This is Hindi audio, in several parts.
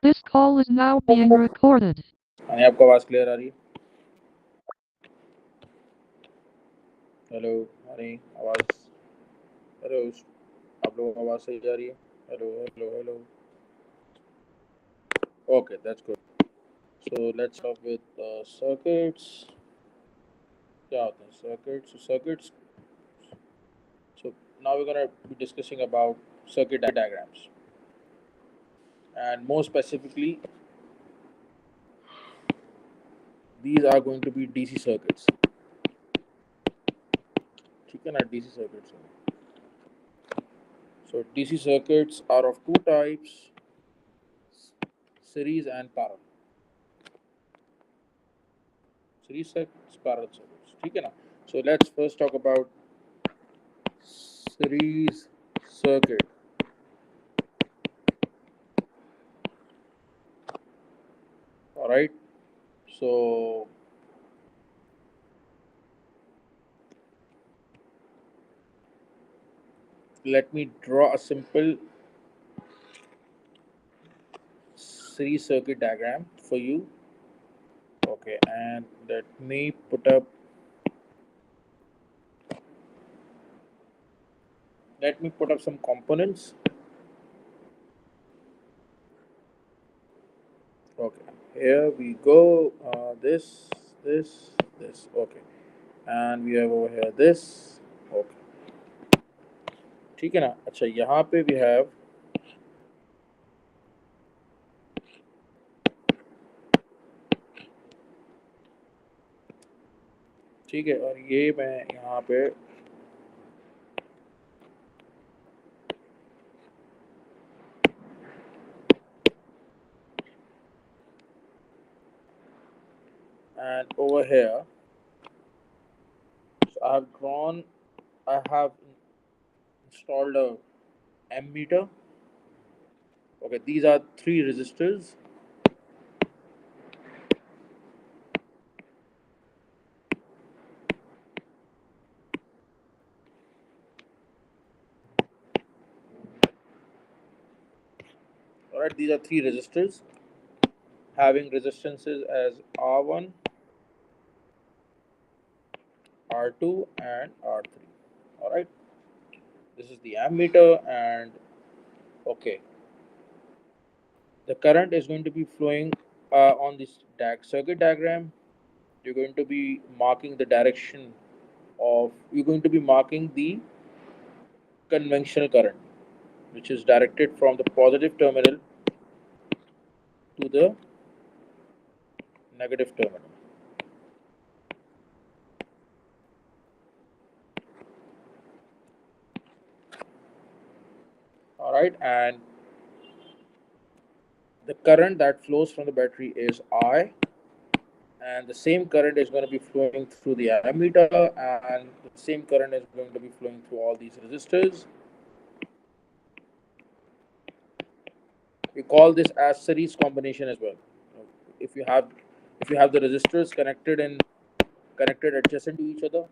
This call is now being recorded. यानी आपको आवाज़ क्लियर आ रही है? हेलो, आ रही आवाज़? हेलो, आप लोगों को आवाज़ सही आ रही है? Hello hello hello. Okay, that's good. So let's start with circuits. क्या होते हैं circuits? So circuits. So now we're gonna be discussing about circuit diagrams, and more specifically, these are going to be DC circuits. ठीक है ना, DC circuits. So DC circuits are of two types: series and parallel. Series circuits, parallel circuits. ठीक है ना? So let's first talk about series circuit. All right. So let me draw a simple series circuit diagram for you. Okay, and let me put up some components. Okay, here we go. This. Okay, and we have over here this. Okay, ठीक है ना? अच्छा, यहाँ पे we have ठीक है, और ये मैं यहाँ पे and over here, so I have installed a ammeter. Okay, these are three resistors. Alright, these are three resistors having resistances as R1, R2, and R3. Alright, this is the ammeter, and okay, the current is going to be flowing on this circuit diagram. You're going to be marking the direction you're going to be marking the conventional current, which is directed from the positive terminal to the negative terminal. Alright, and the current that flows from the battery is I, and the same current is going to be flowing through the ammeter, and the same current is going to be flowing through all these resistors. We call this as series combination as well. If you have the resistors connected adjacent to each other,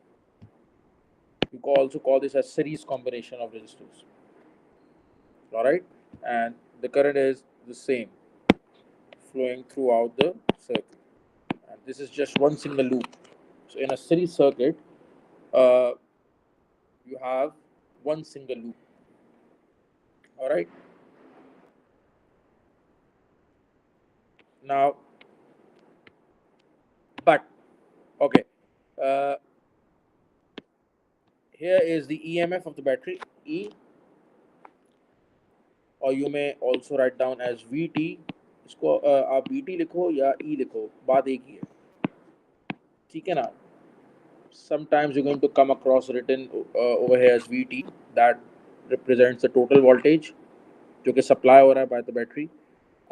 you can also call this as series combination of resistors. All right, and the current is the same flowing throughout the circuit, and this is just one single loop. So in a series circuit, uh, you have one single loop. All right, now but okay, uh, here is the EMF of the battery, E, or you may also write down as VT. इसको आप VT लिखो या E लिखो, बात एक ही है, ठीक है ना? Sometimes you're going to come across written over here as VT, that represents the total voltage जो कि सप्लाई हो रहा है by the battery.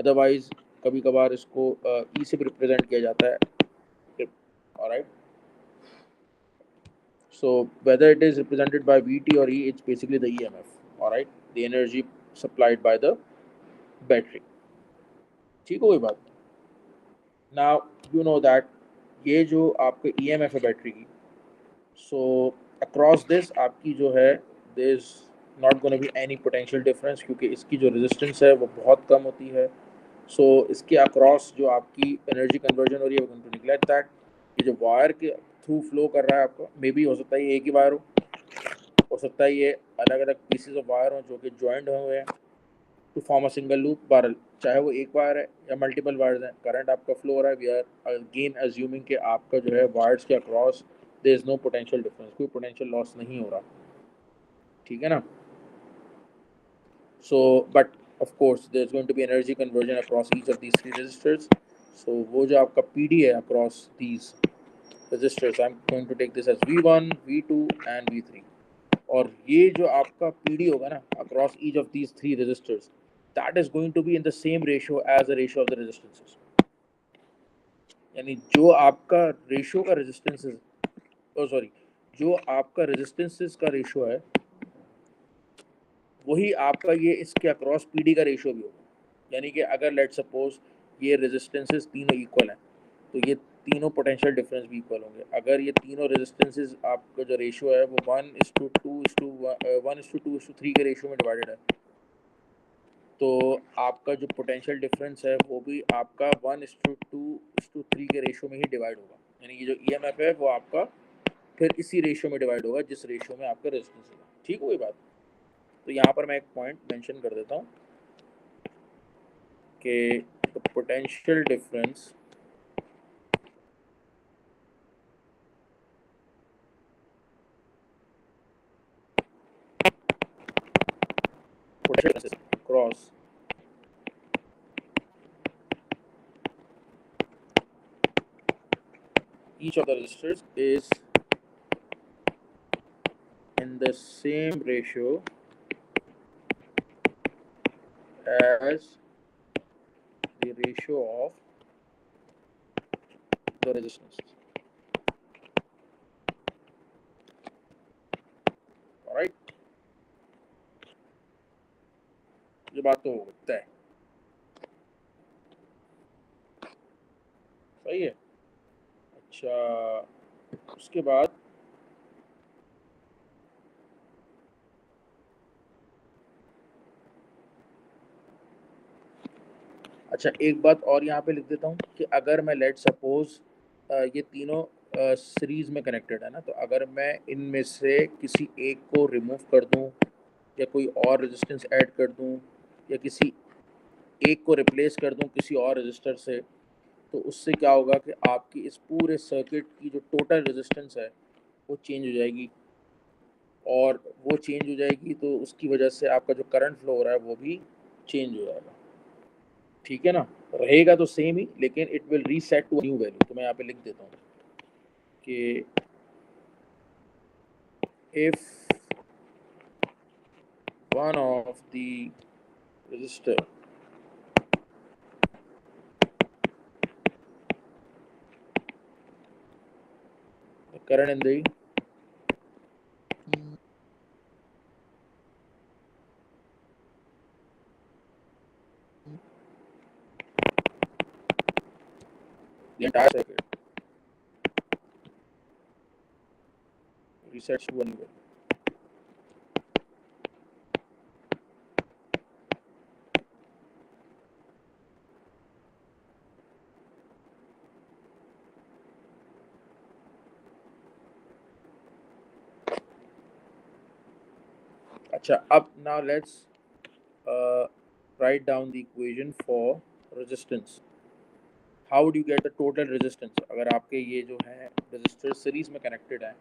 Otherwise कभी कभार इसको E से भी रिप्रेजेंट किया जाता है. Alright, so whether it is represented by VT or E, it's basically the EMF. Alright, the energy supplied by the battery. ठीक हो गई बात? Now you know that ये जो आपके EMF है बैटरी की, so across this आपकी जो है there is not going to be any potential difference, क्योंकि इसकी जो resistance है वो बहुत कम होती है. सो इसके अक्रॉस जो आपकी एनर्जी कन्वर्जन हो रही है, टू निगलेक्ट दैट। ये जो वायर के थ्रू फ्लो कर रहा है आपका, मे बी हो सकता है ये एक ही वायर हो सकता है ये अलग अलग पीसेस ऑफ वायर हो जो कि ज्वाइंट हुए हैं to form a single loop बारल, चाहे वो एक वायर है या मल्टीपल वायर्स हैं। करंट आपका फ्लो हो रहा है, वी आर अगेन अज्यूमिंग कि आपका जो है वायर्स के across there is no potential difference, कोई पोटेंशियल लॉस नहीं हो रहा, ठीक है ना। So but of course there is going to be energy conversion across each of these three resistors. So वो जो आपका पीडी है across these resistors, I am going to take this as V1 V2 and V3। और ये जो आपका पीडी होगा ना across each of these three resistors, that is going to be in the same ratio as the ratio of the resistances। यानी जो आपका रेशियो का रेजिस्टेंसेस, ओ सॉरी, जो आपका रेजिस्टेंसेस का रेशियो है वही आपका ये इसके अक्रॉस पीडी का रेशियो भी होगा। यानी कि अगर लेट सपोज ये रेजिस्टेंसेस तीनों इक्वल हैं तो ये तीनों पोटेंशियल डिफरेंस भी इक्वल होंगे। अगर ये तीनों रेजिस्टेंसेस आपका जो रेशियो है वो 1:2:1:2:3 के रेशियो में डिवाइडेड है, तो आपका जो पोटेंशियल डिफरेंस है वो भी आपका 1:2:3 के रेशियो में ही डिवाइड होगा। यानी कि जो EMF है वो आपका फिर इसी रेशियो में डिवाइड होगा जिस रेशियो में आपका रेजिस्टेंस होगा। ठीक हुई बात। तो यहाँ पर मैं एक पॉइंट मेंशन कर देता हूँ कि potential difference cross each of the resistors is in the same ratio as the ratio of the resistance। Alright, ये बात तो होता है, सही है। अच्छा, उसके बाद अच्छा एक बात और यहाँ पे लिख देता हूँ कि अगर मैं लेट सपोज ये तीनों सीरीज में कनेक्टेड है ना, तो अगर मैं इनमें से किसी एक को रिमूव कर दूँ या कोई और रेजिस्टेंस ऐड कर दूँ या किसी एक को रिप्लेस कर दूँ किसी और रजिस्टर से, तो उससे क्या होगा कि आपकी इस पूरे सर्किट की जो टोटल रेजिस्टेंस है वो चेंज हो जाएगी। और वो चेंज हो जाएगी तो उसकी वजह से आपका जो करंट फ्लो हो रहा है वो भी चेंज हो जाएगा, ठीक है ना। रहेगा तो सेम ही लेकिन it will reset to new value. तो मैं यहाँ पे लिख देता हूँ कि if one of the resistor the current in the entire circuit resets to a new value। अच्छा, अब now let's write down the equation for resistance। how would you get the total resistance? अगर आपके ये जो है resistor सीरीज में कनेक्टेड है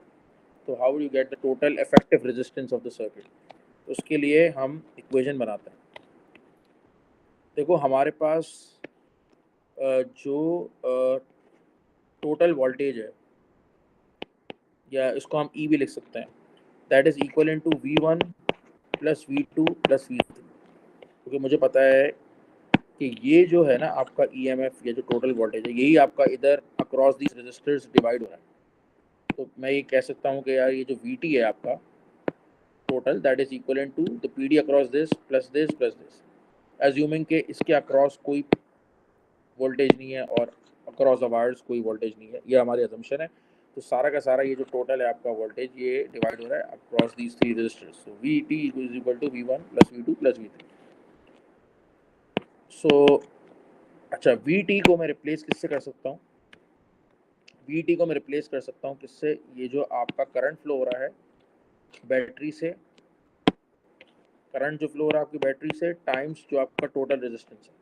तो how would you get the total effective resistance of the circuit? तो उसके लिए हम इक्वेशन बनाते हैं। देखो हमारे पास जो टोटल वोल्टेज है या इसको हम E भी लिख सकते हैं, that is equal to V1 plus V2 plus V3। क्योंकि मुझे पता है कि ये जो है ना आपका EMF या जो टोटल वोल्टेज है यही आपका इधर अक्रॉस दीज रेजिस्टर्स डिवाइड हो रहा है। तो मैं ये कह सकता हूँ कि यार ये जो VT है आपका total that is equal to the PD across this plus this plus this, assuming के इसके अक्रॉस कोई वोल्टेज नहीं है और अक्रॉस द वायर्स कोई वोल्टेज नहीं है, ये हमारी अजम्पशन है। तो सारा का सारा ये जो टोटल है आपका वोल्टेज ये डिवाइड हो रहा है across these three resistors. So VT is equal to V1 plus V2 plus V3। So अच्छा, VT को मैं रिप्लेस किससे कर सकता हूँ? VT को मैं रिप्लेस कर सकता हूँ किससे? ये जो आपका करंट फ्लो हो रहा है बैटरी से, करंट जो फ्लो हो रहा है आपकी बैटरी से टाइम्स जो आपका टोटल रेजिस्टेंस है,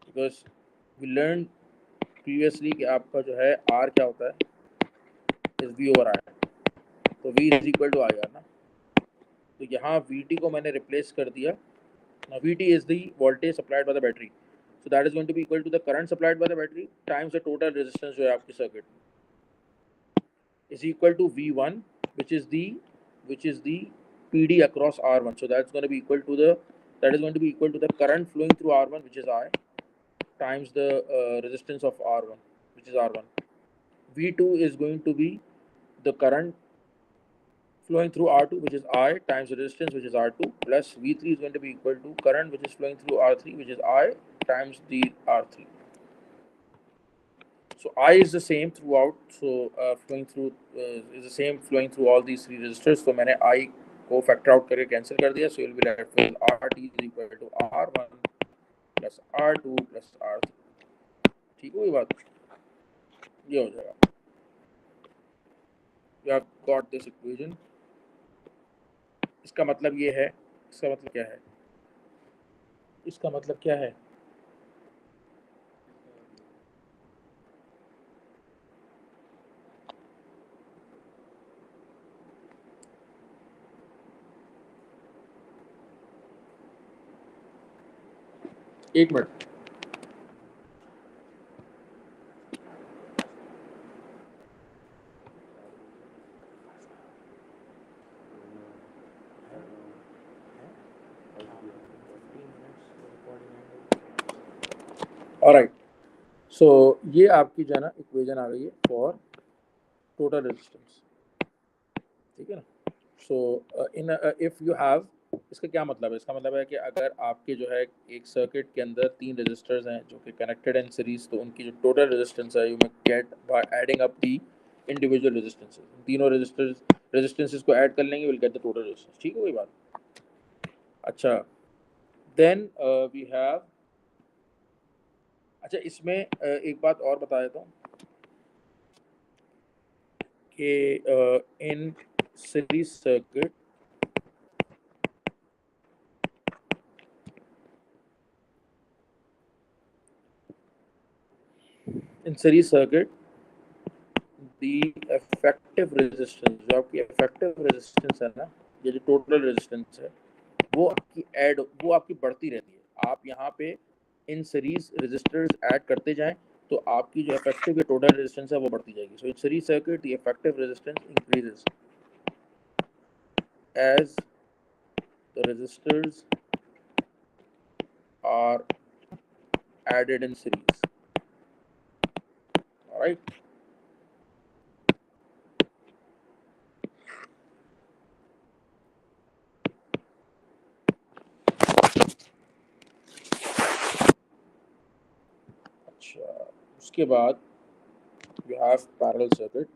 बिकॉज वी लर्न प्रीवियसली कि आपका जो है R क्या होता है, इज V ओवर I, तो V is equal to IR ना। तो यहाँ VT को मैंने रिप्लेस कर दिया। Now VT is the voltage supplied by the battery, so that is going to be equal to the current supplied by the battery times the total resistance जो है आपकी circuit is equal to V1, which is the PD across R1. So that's going to be equal to the current flowing through R1, which is I, times the resistance of R1, which is R1. V2 is going to be the current flowing through R2, which is I, times the resistance, which is R2, plus V3 is going to be equal to current which is flowing through R3, which is I, times the R3. So I is the same throughout, so flowing through is the same flowing through all these three resistors. So मैंने I को factor out करके cancel कर दिया. So you'll be left with RT is equal to R1 plus R2 plus R3. ठीक है, ये बात ये हो जाएगा. You have got this equation. इसका मतलब ये है, इसका मतलब क्या है? इसका मतलब क्या है? एक मिनट. ऑलराइट, सो ये आपकी जो है ना इक्वेशन आ गई है फॉर टोटल रेजिस्टेंस. ठीक है ना. सो इन इफ यू हैव, इसका क्या मतलब है? इसका मतलब है कि अगर आपके जो है एक सर्किट के अंदर 3 रेजिस्टर्स हैं जो कि कनेक्टेड इन सीरीज, तो उनकी जो टोटल रेजिस्टेंस है you may gate by adding up the individual resistances. तीनों रेजिस्टेंसेस को ऐड कर लेंगे, will get the total resistance. ठीक है, वही बात. अच्छा, देन वी हैव, अच्छा इसमें एक बात और बता देता हूँ कि इन सीरीज सर्किट, इन सीरीज सर्किट दी इफेक्टिव रेजिस्टेंस, जो आपकी इफेक्टिव रेजिस्टेंस है ना, ये जो टोटल रेजिस्टेंस है वो आपकी बढ़ती रहती है. आप यहाँ पे इन सीरीज रेजिस्टर्स ऐड करते जाएं तो आपकी जो इफेक्टिव या टोटल रेजिस्टेंस है वो बढ़ती जाएगी. So in series circuit the effective resistance increases as the resistors are added in series. All right. अच्छा, उसके बाद you have parallel circuit.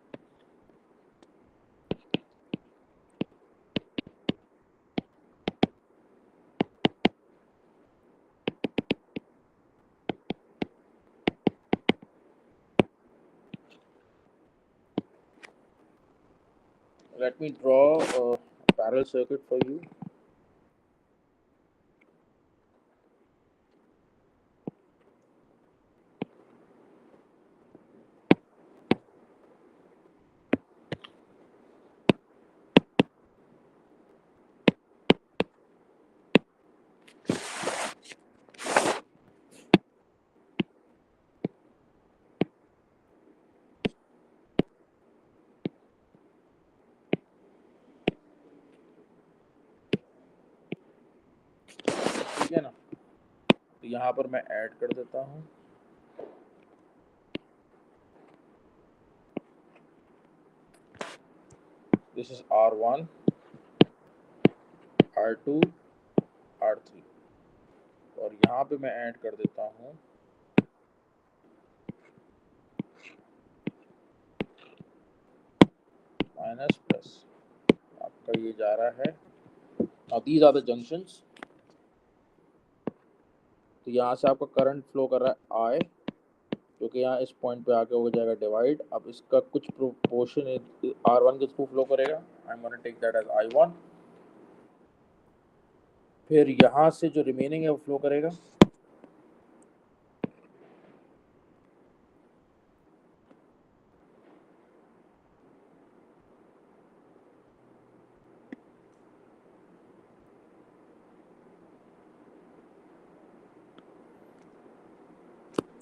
Let me draw a parallel circuit for you. ठीक है ना. तो यहाँ पर मैं ऐड कर देता हूँ. This is R1, R2, R3 और यहाँ पे मैं ऐड कर देता हूँ माइनस प्लस. आपका ये जा रहा है. Now these are the junctions. तो यहाँ से आपका करंट फ्लो कर रहा है आई, जो कि यहाँ इस पॉइंट पे आके हो जाएगा डिवाइड। अब इसका कुछ प्रोपोर्शन R1 के थ्रू फ्लो करेगा, I am gonna take that as I1। फिर यहाँ से जो रिमेनिंग है वो फ्लो करेगा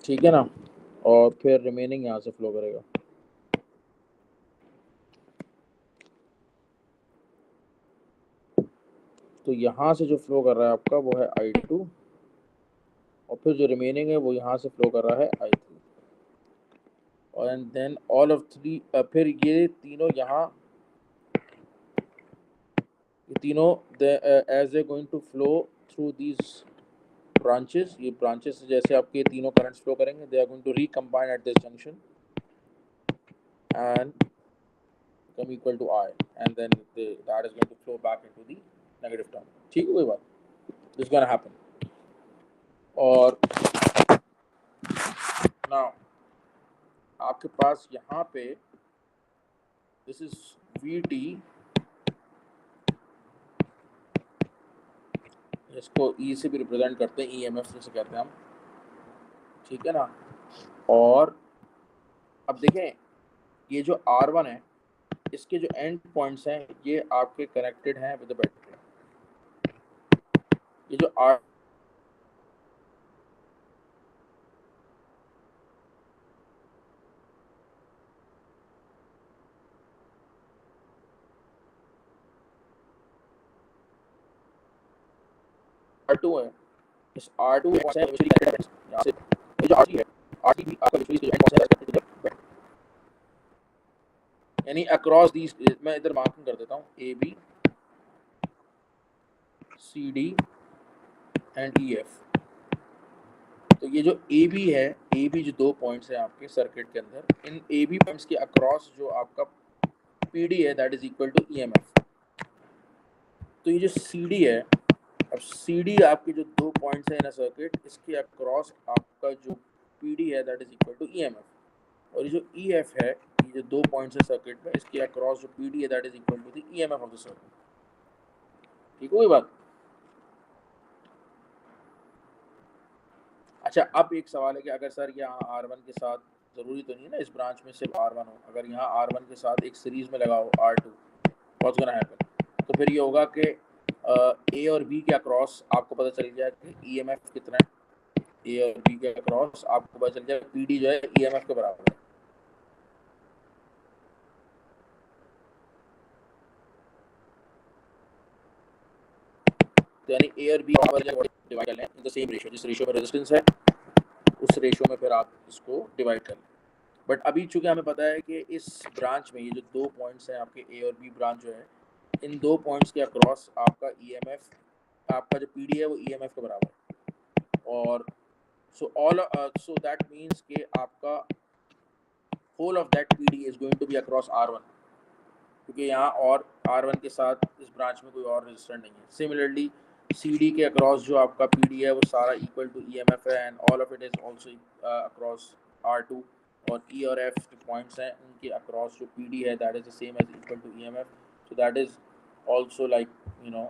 ठीक है ना, और फिर रिमेनिंग यहाँ से फ्लो करेगा। तो यहाँ से जो फ्लो कर रहा है आपका वो है I2, और फिर जो रिमेनिंग है वो यहाँ से फ्लो कर रहा है I3, और and then all of three, फिर ये तीनों यहाँ, ये तीनों as a going to flow through these branches, ये ब्रांचेस जैसे आपके तीनों करंट्स फ्लो करेंगे, they are going to recombine at this junction and become equal to I, and then that is going to flow back into the negative term। ठीक है कोई बात, this is gonna happen। और now आपके पास यहाँ पे this is VT, इसको E से भी रिप्रेजेंट करते हैं, EMF जैसे कहते हैं हम, ठीक है ना। और अब देखें ये जो R1 है, इसके जो एंड पॉइंट्स हैं ये आपके कनेक्टेड हैं विद द बैटरी। ये जो R2 है, इस R2 यहाँ से ये जो RT है, RT भी आपका विचुअली एंड पॉइंट है, यानी अक्रॉस दीज, मैं इधर मार्किंग कर देता हूँ AB CD एंड EF। तो ये जो AB है, AB जो दो पॉइंट्स हैं आपके सर्किट के अंदर, इन AB पॉइंट्स के अक्रॉस जो आपका PD है that is equal to EMF। तो ये जो CD है, अब CD आपके जो दो पॉइंट्स हैं इन अ सर्किट, इसके अक्रॉस आपका जो PD है that is equal to EMF। और ये जो EF है, ये जो दो पॉइंट्स है सर्किट में, इसके अक्रॉस जो PD है that is equal to the EMF of the circuit. ठीक है कोई बात। अच्छा, अब एक सवाल है कि अगर सर यहाँ R1 के साथ, ज़रूरी तो नहीं है ना इस ब्रांच में सिर्फ R1 हो, अगर यहाँ R1 के साथ एक सीरीज में लगा हो R2, व्हाट्स गोना हैपन? तो फिर ये होगा कि A और B के अक्रॉस आपको पता चल जाएगा कि EMF कितना है, A और B के अक्रॉस आपको पता चल जाएगा PD जो है EMF के बराबर है। तो यानी A और B डिवाइड कर लें इन द सेम रेशियो, जिस रेशियो में रेजिस्टेंस है उस रेशियो में फिर आप इसको डिवाइड कर लें। बट अभी चूंकि हमें पता है कि इस ब्रांच में ये जो दो पॉइंट्स हैं आपके A और B ब्रांच जो है, इन दो पॉइंट्स के अक्रॉस आपका EMF, आपका जो PD है वो EMF के बराबर है। और सो दैट मीन्स कि आपका whole of that PD is going to be across R1, क्योंकि यहाँ और R1 के साथ इस ब्रांच में कोई और रेजिस्टर नहीं है। सिमिलरली CD के अक्रॉस जो आपका PD है वो सारा इक्वल टू EMF है, and all of it is also across R2। और E और F जो पॉइंट्स हैं उनके अक्रॉस जो PD है that is the same as equal to EMF। So that is also like you know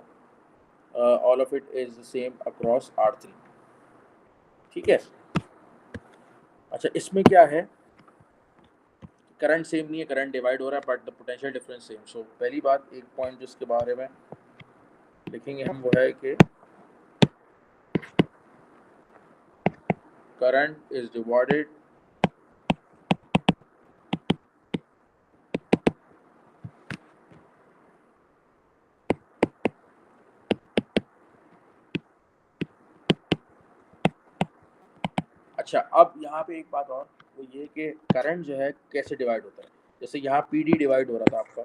all of it is the same across R3। ठीक है। अच्छा, इसमें क्या है, करंट सेम नहीं है, करंट डिवाइड हो रहा है but the potential difference same. So पहली बात, एक पॉइंट जिसके बारे में लिखेंगे हम वो है कि करंट इज डिवाइडेड अच्छा, अब यहाँ पे एक बात और, वो ये कि करंट जो है कैसे डिवाइड होता है। जैसे यहाँ PD डिवाइड हो रहा था आपका,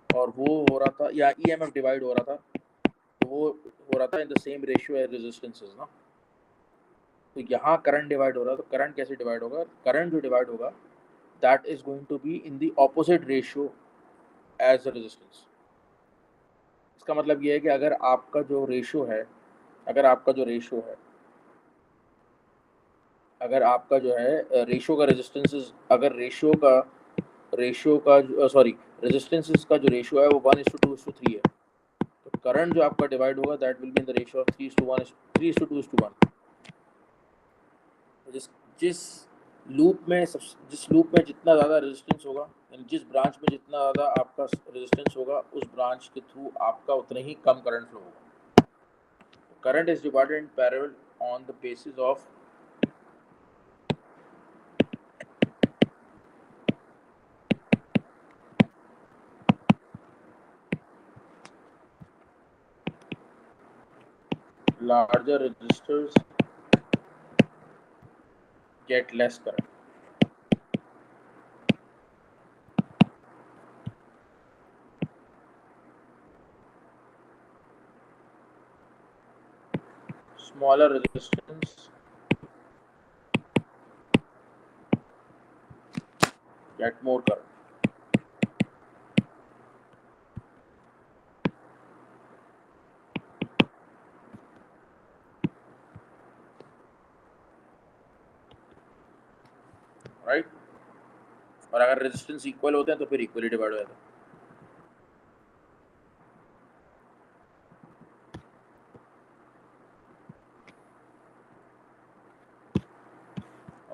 और वो हो रहा था, या EMF डिवाइड हो रहा था, तो वो हो रहा था in the same ratio as resistances ना। तो यहाँ करंट डिवाइड हो रहा है, तो करंट कैसे डिवाइड होगा? करंट जो डिवाइड होगा that is going to be in the opposite ratio as a resistance. इसका मतलब ये है कि अगर आपका जो रेशियो है, अगर आपका जो रेशियो है अगर आपका जो है रेशियो का रेजिस्टेंस, अगर रेशियो का सॉरी रेजिस्टेंसेस का जो रेशियो है वो 1:2:3 है, तो करंट जो आपका डिवाइड होगा that will be in the ratio of 3:1, 3:2:1। जिस जिस जिस लूप में जितना ज़्यादा रेजिस्टेंस होगा, यानी जिस ब्रांच में जितना ज़्यादा आपका रेजिस्टेंस होगा, उस ब्रांच के थ्रू आपका उतना ही कम करंट फ्लो होगा। Current is divided in parallel on the basis of larger resistors get less current. Smaller resistance get more current. Right? और अगर रेजिस्टेंस इक्वल होते हैं तो फिर इक्वली डिवाइड हो जाता है।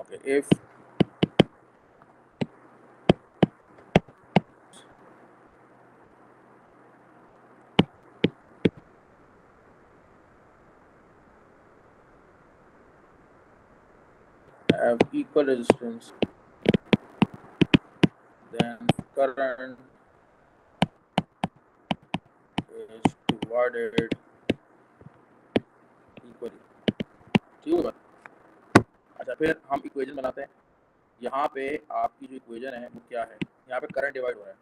Okay, if have equal resistance, then current is divided equally. ठीक है। अच्छा, फिर हम इक्वेशन बनाते हैं। यहाँ पे आपकी जो इक्वेशन है वो क्या है, यहाँ पे करंट डिवाइड हो रहा है,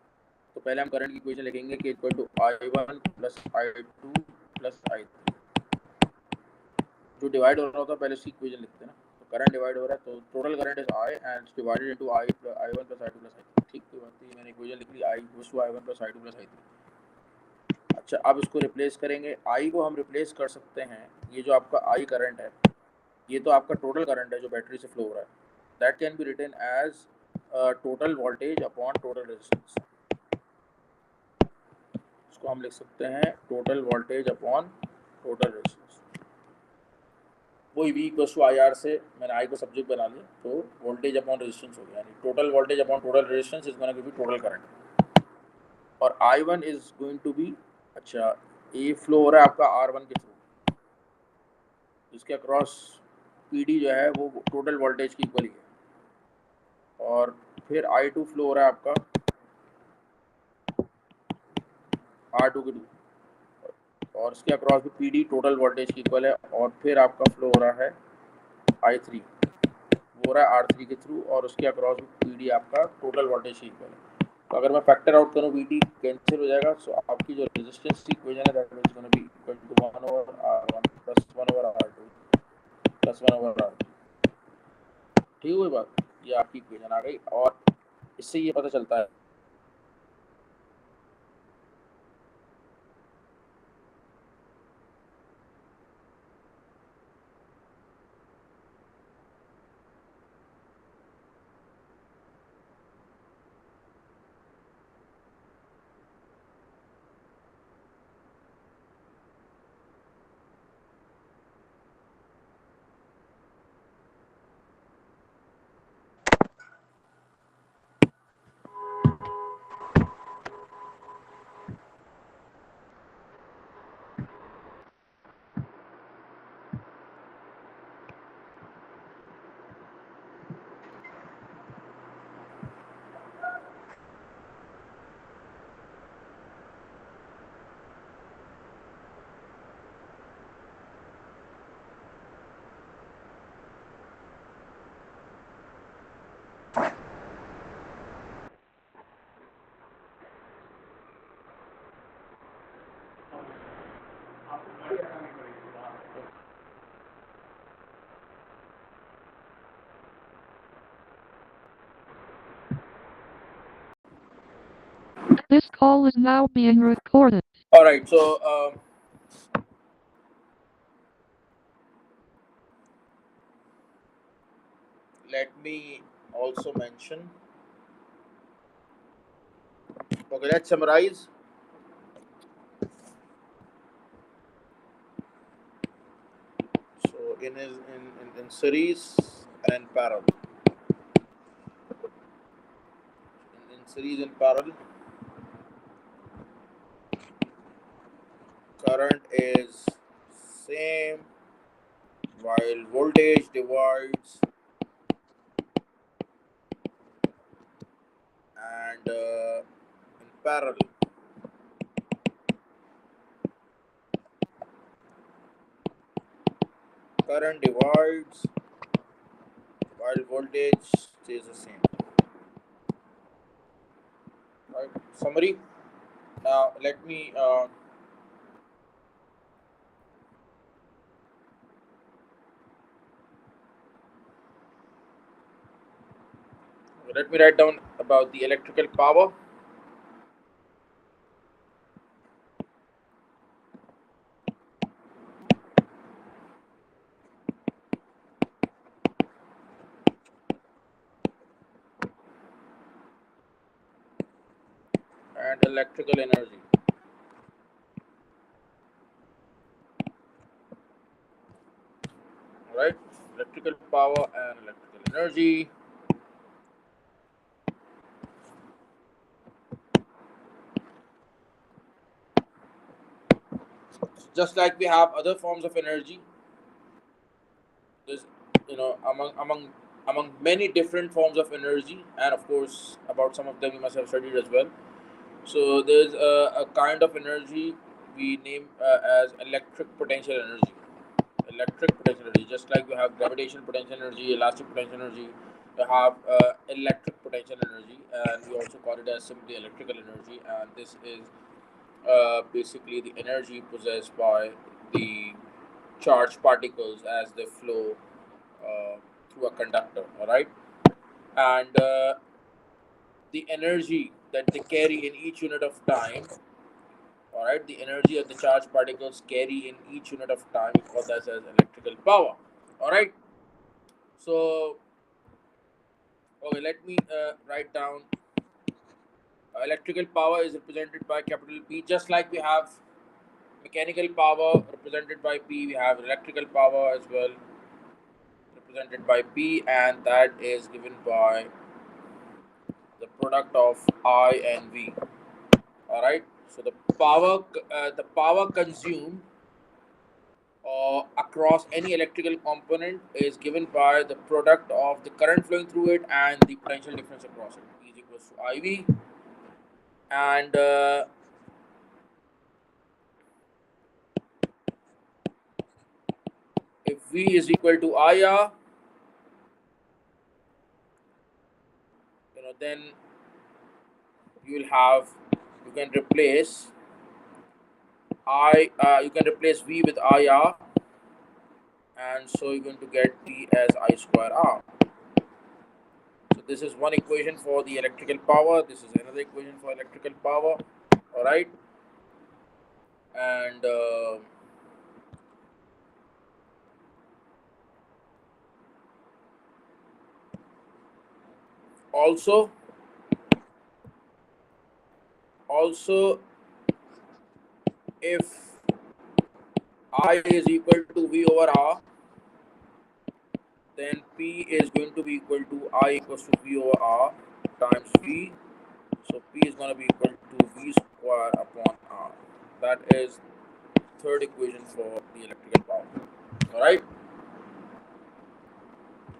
तो पहले हम करंट की इक्वेशन लिखेंगे कि equal to I1 plus I2 plus I3। जो डिवाइड हो रहा होता है पहले उसकी इक्वेशन लिखते हैं ना, तो करंट डिवाइड हो रहा है तो total current is I and divided into I1 plus I2 plus I3। ठीक, कोई बात नहीं, मैंने इक्वेशन लिख ली I equals to I1 plus I2 plus I3। अच्छा, अब इसको रिप्लेस करेंगे। I को हम रिप्लेस कर सकते हैं, ये जो आपका I करंट है, ये तो आपका टोटल करंट है जो बैटरी से फ्लो हो रहा है, that can be written as total voltage upon total resistance. इसको हम लिख सकते हैं total voltage upon total resistance. वही V इक्वल्स टू IR से मैंने I को सब्जेक्ट बना लिया, तो वोल्टेज अपॉन रेजिस्टेंस हो गया, यानी total voltage upon total resistance is going to be total current. और I1 is going to B, अच्छा, ये फ्लो हो रहा है आपका R1 के थ्रू, इसके अक्रॉस PD जो है वो टोटल वोल्टेज की इक्वल ही है। और फिर I2 फ्लो हो रहा है आपका R2 के थ्रू, और इसके अक्रॉस भी PD टोटल वोल्टेज की इक्वल है। और फिर आपका फ्लो हो रहा है I3, हो रहा है R3 के थ्रू, और उसके अक्रॉस भी PD आपका टोटल वोल्टेज की इक्वल है। तो अगर मैं फैक्टर आउट करूँ VT कैंसिल हो जाएगा, सो आपकी जो रेजिस्टेंस की इक्वेशन है that is gonna be equal to 1/R1 plus 1/R2 plus 1/R3। ठीक हुई बात, ये आपकी इक्वेशन आ गई। और इससे ये पता चलता है This call is now being recorded. All right, so let me also mention. Okay, let's summarize. So in series and parallel. In series and parallel, current is same while voltage divides, and in parallel current divides while voltage stays the same. Right? Summary. Now let me write down about the electrical power. And electrical energy. Right? Electrical power and electrical energy. Just like we have other forms of energy, there's among many different forms of energy, and of course about some of them you must have studied as well. So there's a kind of energy we name as electric potential energy. Electric potential energy, just like you have gravitational potential energy, elastic potential energy, you have electric potential energy, and we also call it as simply electrical energy. And this is basically the energy possessed by the charged particles as they flow uh, through a conductor. All right, and the energy that they carry in each unit of time. All right, the energy that the charged particles carry in each unit of time, we call that as electrical power. All right, so okay, let me write down. Electrical power is represented by capital P, just like we have mechanical power represented by P. We have electrical power as well represented by P, and that is given by the product of I and V. All right. So the power consumed across any electrical component is given by the product of the current flowing through it and the potential difference across it. E is equals to IV, and if V is equal to IR, then you will have you can replace you can replace V with IR, and so you're going to get P as I square R. So this is one equation for the electrical power. This is another equation for electrical power. All right, and also if I is equal to V over R, then P is going to be equal to I equals to V over R times V. So P is going to be equal to V square upon R. That is third equation for the electrical power. All right,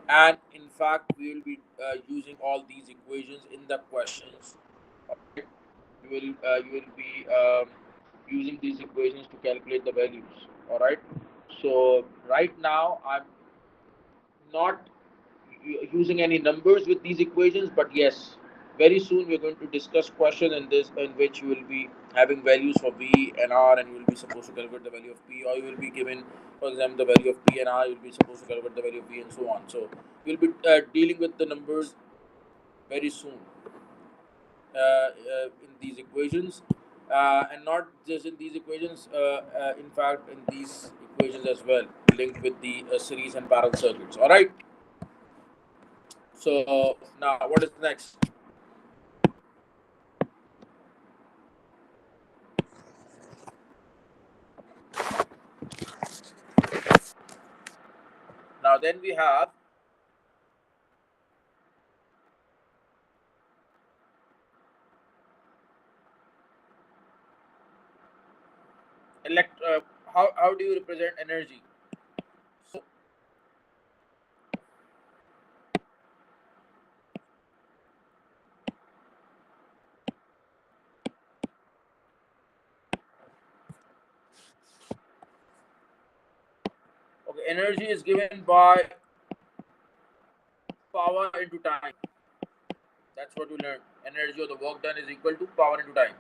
and in fact we will be using all these equations in the questions. All right? You will be using these equations to calculate the values. All right. So right now I'm not using any numbers with these equations, but yes, very soon we're going to discuss question in this in which you will be having values for V and R, and you will be supposed to calculate the value of P, or you will be given, for example, the value of P and R, you will be supposed to calculate the value of V, and so on. So we'll be dealing with the numbers very soon in these equations, and not just in these equations, in fact in these equations as well, linked with the series and parallel circuits. All right. So now what is next? Now then we have how do you represent energy? So okay, energy is given by power into time. That's what we learned. Energy or the work done is equal to power into time.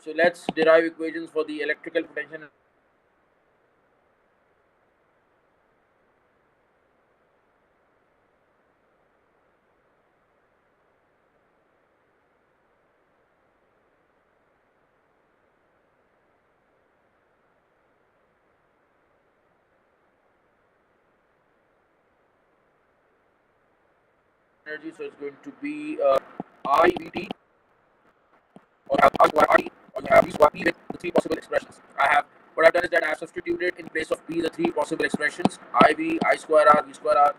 So let's derive equations for the electrical potential. Energy, so it's going to be IVT or I square RT, or you have V square P with the three possible expressions. What I've done is that I have substituted in place of P the three possible expressions: IV, I square R, V square R.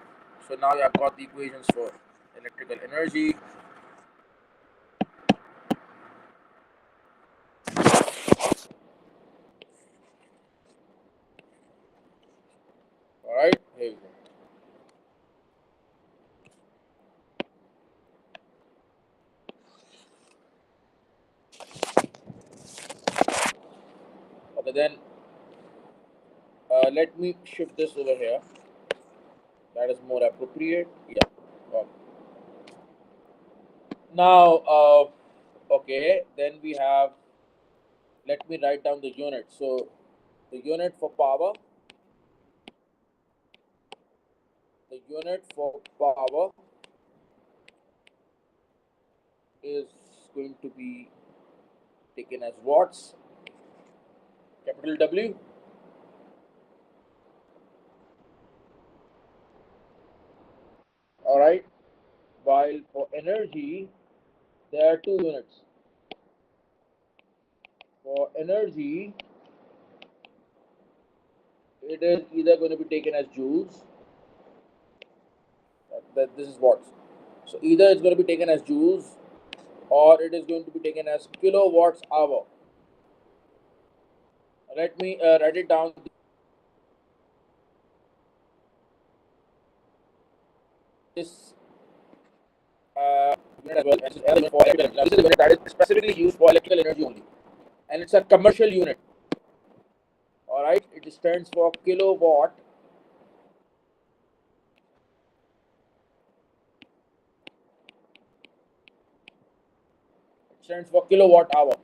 So now I've got the equations for electrical energy. All right, here we go. Okay, then let me shift this over here. That is more appropriate. Yeah. Okay. Now, okay, then we have. Let me write down the unit. So, the unit for power. The unit for power is going to be taken as watts, capital W. All right. While for energy, there are two units. For energy, it is either going to be taken as joules. That this is watts. So either it's going to be taken as joules, or it is going to be taken as kilowatts hour. Let me write it down. This unit as well. This is another unit for electrical energy. Now, this is a unit that is specifically used for electrical energy only, and it's a commercial unit. All right, it stands for kilowatt. It stands for kilowatt hour,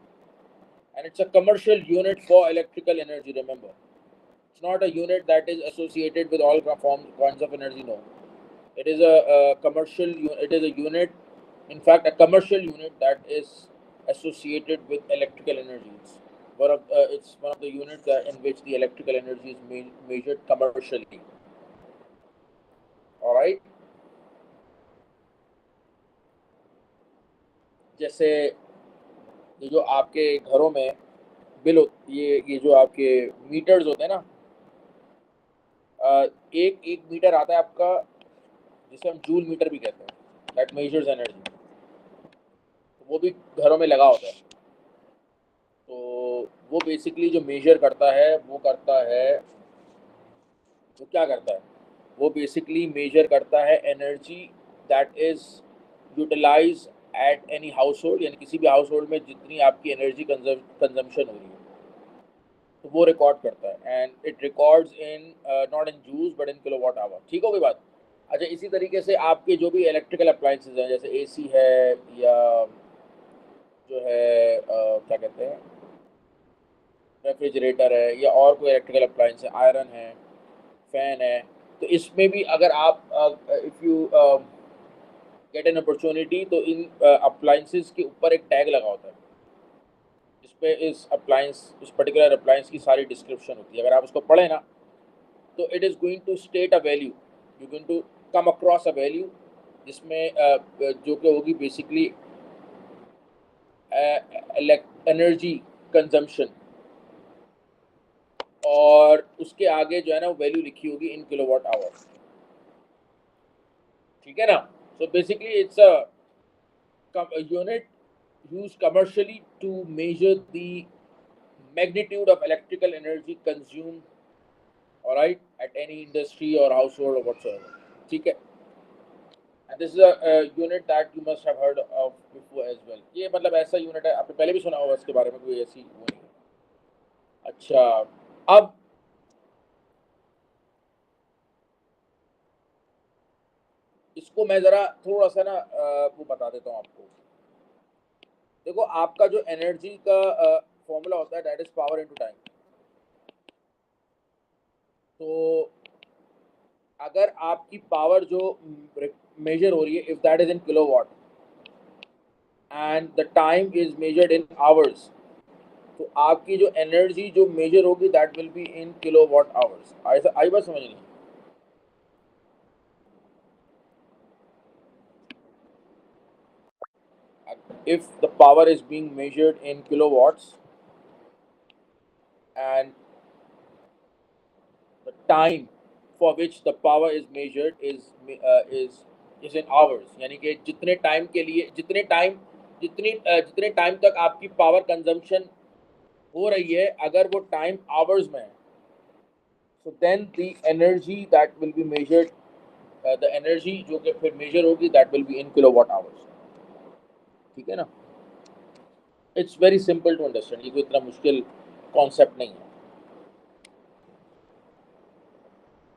and it's a commercial unit for electrical energy. Remember, it's not a unit that is associated with all forms of energy. No, it is a commercial. It is a unit, in fact, a commercial unit that is associated with electrical energy. It's one of the units in which the electrical energy is measured commercially. All right. जैसे ये जो आपके घरों में बिल ये जो आपके मीटर्स होते हैं ना, एक एक मीटर आता है आपका, जिसे हम जूल मीटर भी कहते हैं, दैट मेजर्स एनर्जी। तो वो भी घरों में लगा होता है। तो वो बेसिकली जो मेजर करता है वो करता है, वो क्या करता है, वो बेसिकली मेजर करता है energy that is utilize at any household, यानी किसी भी हाउस होल्ड में जितनी आपकी एनर्जी कंजम्पशन हो रही है, तो वो रिकॉर्ड करता है, and it records in not in joules but in kilowatt hour. ठीक हो गई बात? अच्छा, इसी तरीके से आपके जो भी इलेक्ट्रिकल अप्लायंसेज हैं, जैसे एसी है, या जो है क्या कहते हैं, रेफ्रिजरेटर है, या और कोई इलेक्ट्रिकल अप्लायंस है, आयरन है, फैन है, तो इसमें भी अगर आप if you get an opportunity, तो इन अप्लायंसेस के ऊपर एक टैग लगा होता है जिसपे इस पर्टिकुलर अप्लायंस की सारी डिस्क्रिप्शन होती है। अगर आप उसको पढ़ें ना, तो it is going to state a value, you going to come across a value जिसमें जो कि होगी बेसिकली एनर्जी कंजम्पशन, और उसके आगे जो है ना वो वैल्यू लिखी होगी इन किलोवाट आवर। ठीक है ना? So basically it's a unit used commercially to measure the magnitude of electrical energy consumed, all right, at any industry or household or whatsoever. ठीक है? And this is a unit that you must have heard of before as well. ये मतलब ऐसा यूनिट है, आपने पहले भी सुना होगा इसके बारे में, कोई ऐसी वो नहीं है। अच्छा, अब इसको मैं जरा थोड़ा सा ना वो बता देता हूँ आपको। देखो, आपका जो एनर्जी का फॉर्मूला होता है that is power into time. तो अगर आपकी पावर जो मेजर हो रही है, if that is in kilowatt and the time is measured in hours, तो आपकी जो एनर्जी जो मेजर होगी that will be in kilowatt hours. आई बात समझ नहीं? If the power is being measured in kilowatts and the time for which the power is measured is in hours, यानी कि जितने टाइम के लिए जितने टाइम तक आपकी पावर कंजम्पशन हो रही है, अगर वो टाइम आवर्स में है, so then the energy that will be measured, the energy जो कि फिर मेजर होगी that will be in kilowatt hours। ठीक है ना? It's very simple to understand, ये कोई इतना मुश्किल कॉन्सेप्ट नहीं है।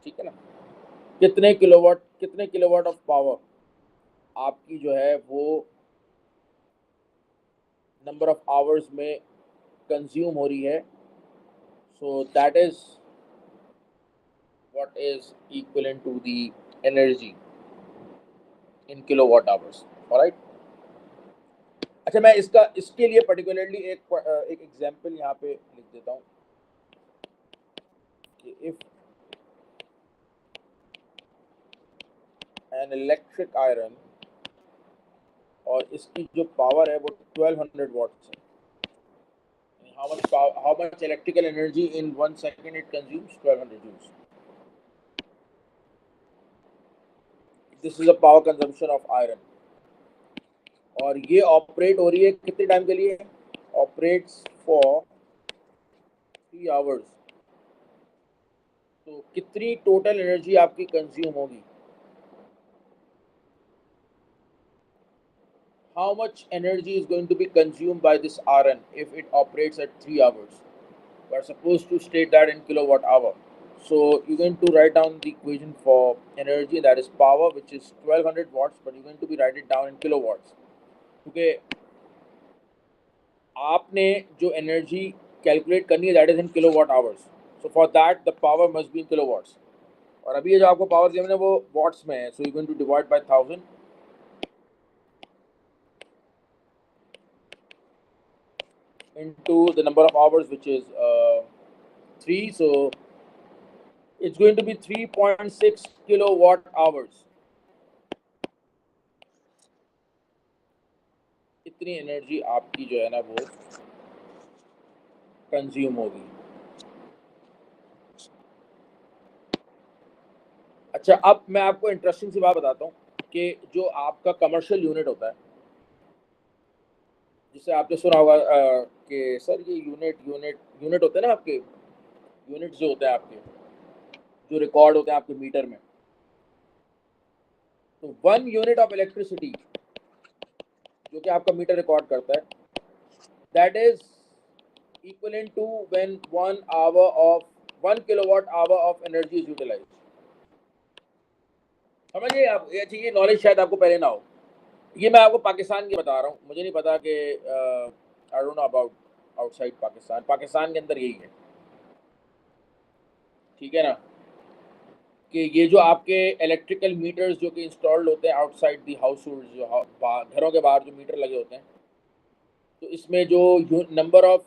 ठीक है ना? कितने किलोवाट ऑफ पावर आपकी जो है वो नंबर ऑफ आवर्स में कंज्यूम हो रही है, so that is what is equivalent to the energy in kilowatt hours. Alright? अच्छा, मैं इसके लिए पर्टिकुलरली एक एग्जांपल यहाँ पे लिख देता हूँ कि इफ एन इलेक्ट्रिक आयरन, और इसकी जो पावर है वो 1200 वॉट्स है। How much electrical energy in 1 second it consumes? 1200 joules. This is the power consumption of iron. और ये ऑपरेट हो रही है कितने टाइम के लिए? Operates for 3 hours. तो कितनी टोटल एनर्जी आपकी कंज्यूम होगी? How much energy is going to be consumed by this iron if it operates at 3 hours? We are supposed to state that in kilowatt hour. So you're going to write down the equation for energy, that is power, which is 1200 watts, but you're going to be write it down in kilowatts. क्योंकि आपने जो एनर्जी कैलकुलेट करनी है that is in kilowatt hours, so for that the power must be in kilowatts. और अभी ये जो आपको पावर गिवन है वो वॉट्स में है, so you going to divide by 1000 into the number of hours, which is 3, so it's going to be 3.6 kilowatt hours। इतनी एनर्जी आपकी जो है ना वो कंज्यूम होगी। अच्छा, अब मैं आपको इंटरेस्टिंग सी बात बताता हूँ कि जो आपका कमर्शियल यूनिट होता है, जिसे आपने सुना होगा कि सर ये यूनिट होते हैं ना आपके, यूनिट जो होते हैं आपके, जो रिकॉर्ड होते हैं आपके मीटर में, तो 1 यूनिट ऑफ इलेक्ट्रिसिटी जो कि आपका मीटर रिकॉर्ड करता है, that is equivalent to when 1 kilowatt hour of energy is utilized. समझिए आप, ये नॉलेज शायद आपको पहले ना हो। ये मैं आपको पाकिस्तान की बता रहा हूँ, मुझे नहीं पता कि I don't know about outside Pakistan. Pakistan के अंदर यही है। ठीक है ना? कि ये जो आपके इलेक्ट्रिकल मीटर्स जो कि इंस्टॉल्ड होते हैं आउटसाइड दी हाउस होल्ड, जो घरों के बाहर जो मीटर लगे होते हैं, तो इसमें जो नंबर ऑफ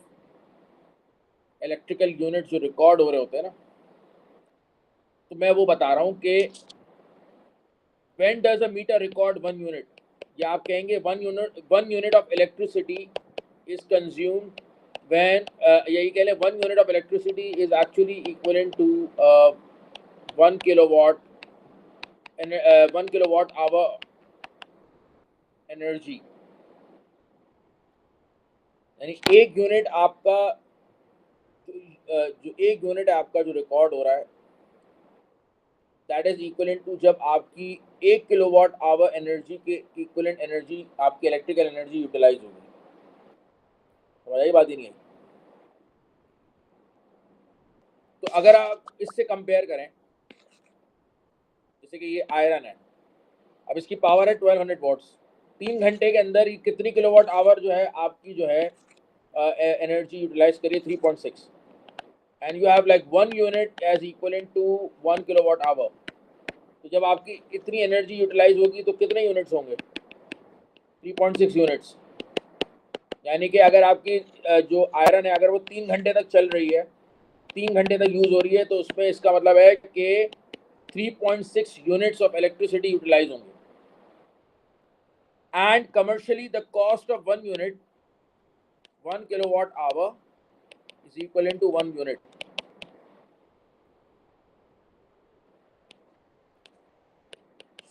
इलेक्ट्रिकल यूनिट जो रिकॉर्ड हो रहे होते हैं ना, तो मैं वो बता रहा हूँ कि when does a meter record 1 unit, या आप कहेंगे 1 unit of electricity is consumed when, यही कह लें 1 unit of electricity is actually equivalent to 1 kilowatt 1 kilowatt hour energy. यानी एक यूनिट आपका जो 1 यूनिट है आपका जो रिकॉर्ड हो रहा है, दैट इज इक्विवेलेंट टू जब आपकी 1 किलोवाट आवर एनर्जी के इक्विवेलेंट एनर्जी, आपकी इलेक्ट्रिकल एनर्जी यूटिलाइज होगी। समझ आई बात ही नहीं है। तो अगर आप इससे कंपेयर करें, जैसे कि ये आयरन है, अब इसकी पावर है 1200 वॉट्स, 3 घंटे के अंदर ये कितनी किलोवाट आवर जो है आपकी जो है एनर्जी यूटिलाइज करिए 3.6, and you have like 1 unit as equivalent to 1 kilowatt hour. तो जब आपकी इतनी एनर्जी यूटिलाइज होगी तो कितने यूनिट्स होंगे? 3.6 यूनिट्स। यानी कि अगर आपकी जो आयरन है अगर वो 3 घंटे तक चल रही है, 3 घंटे तक यूज हो रही है, तो उसमें इसका मतलब है कि 3.6 यूनिट्स ऑफ इलेक्ट्रिसिटी यूटिलाइज होंगे। And commercially the cost of 1 unit 1 kilowatt our is equivalent to 1 unit.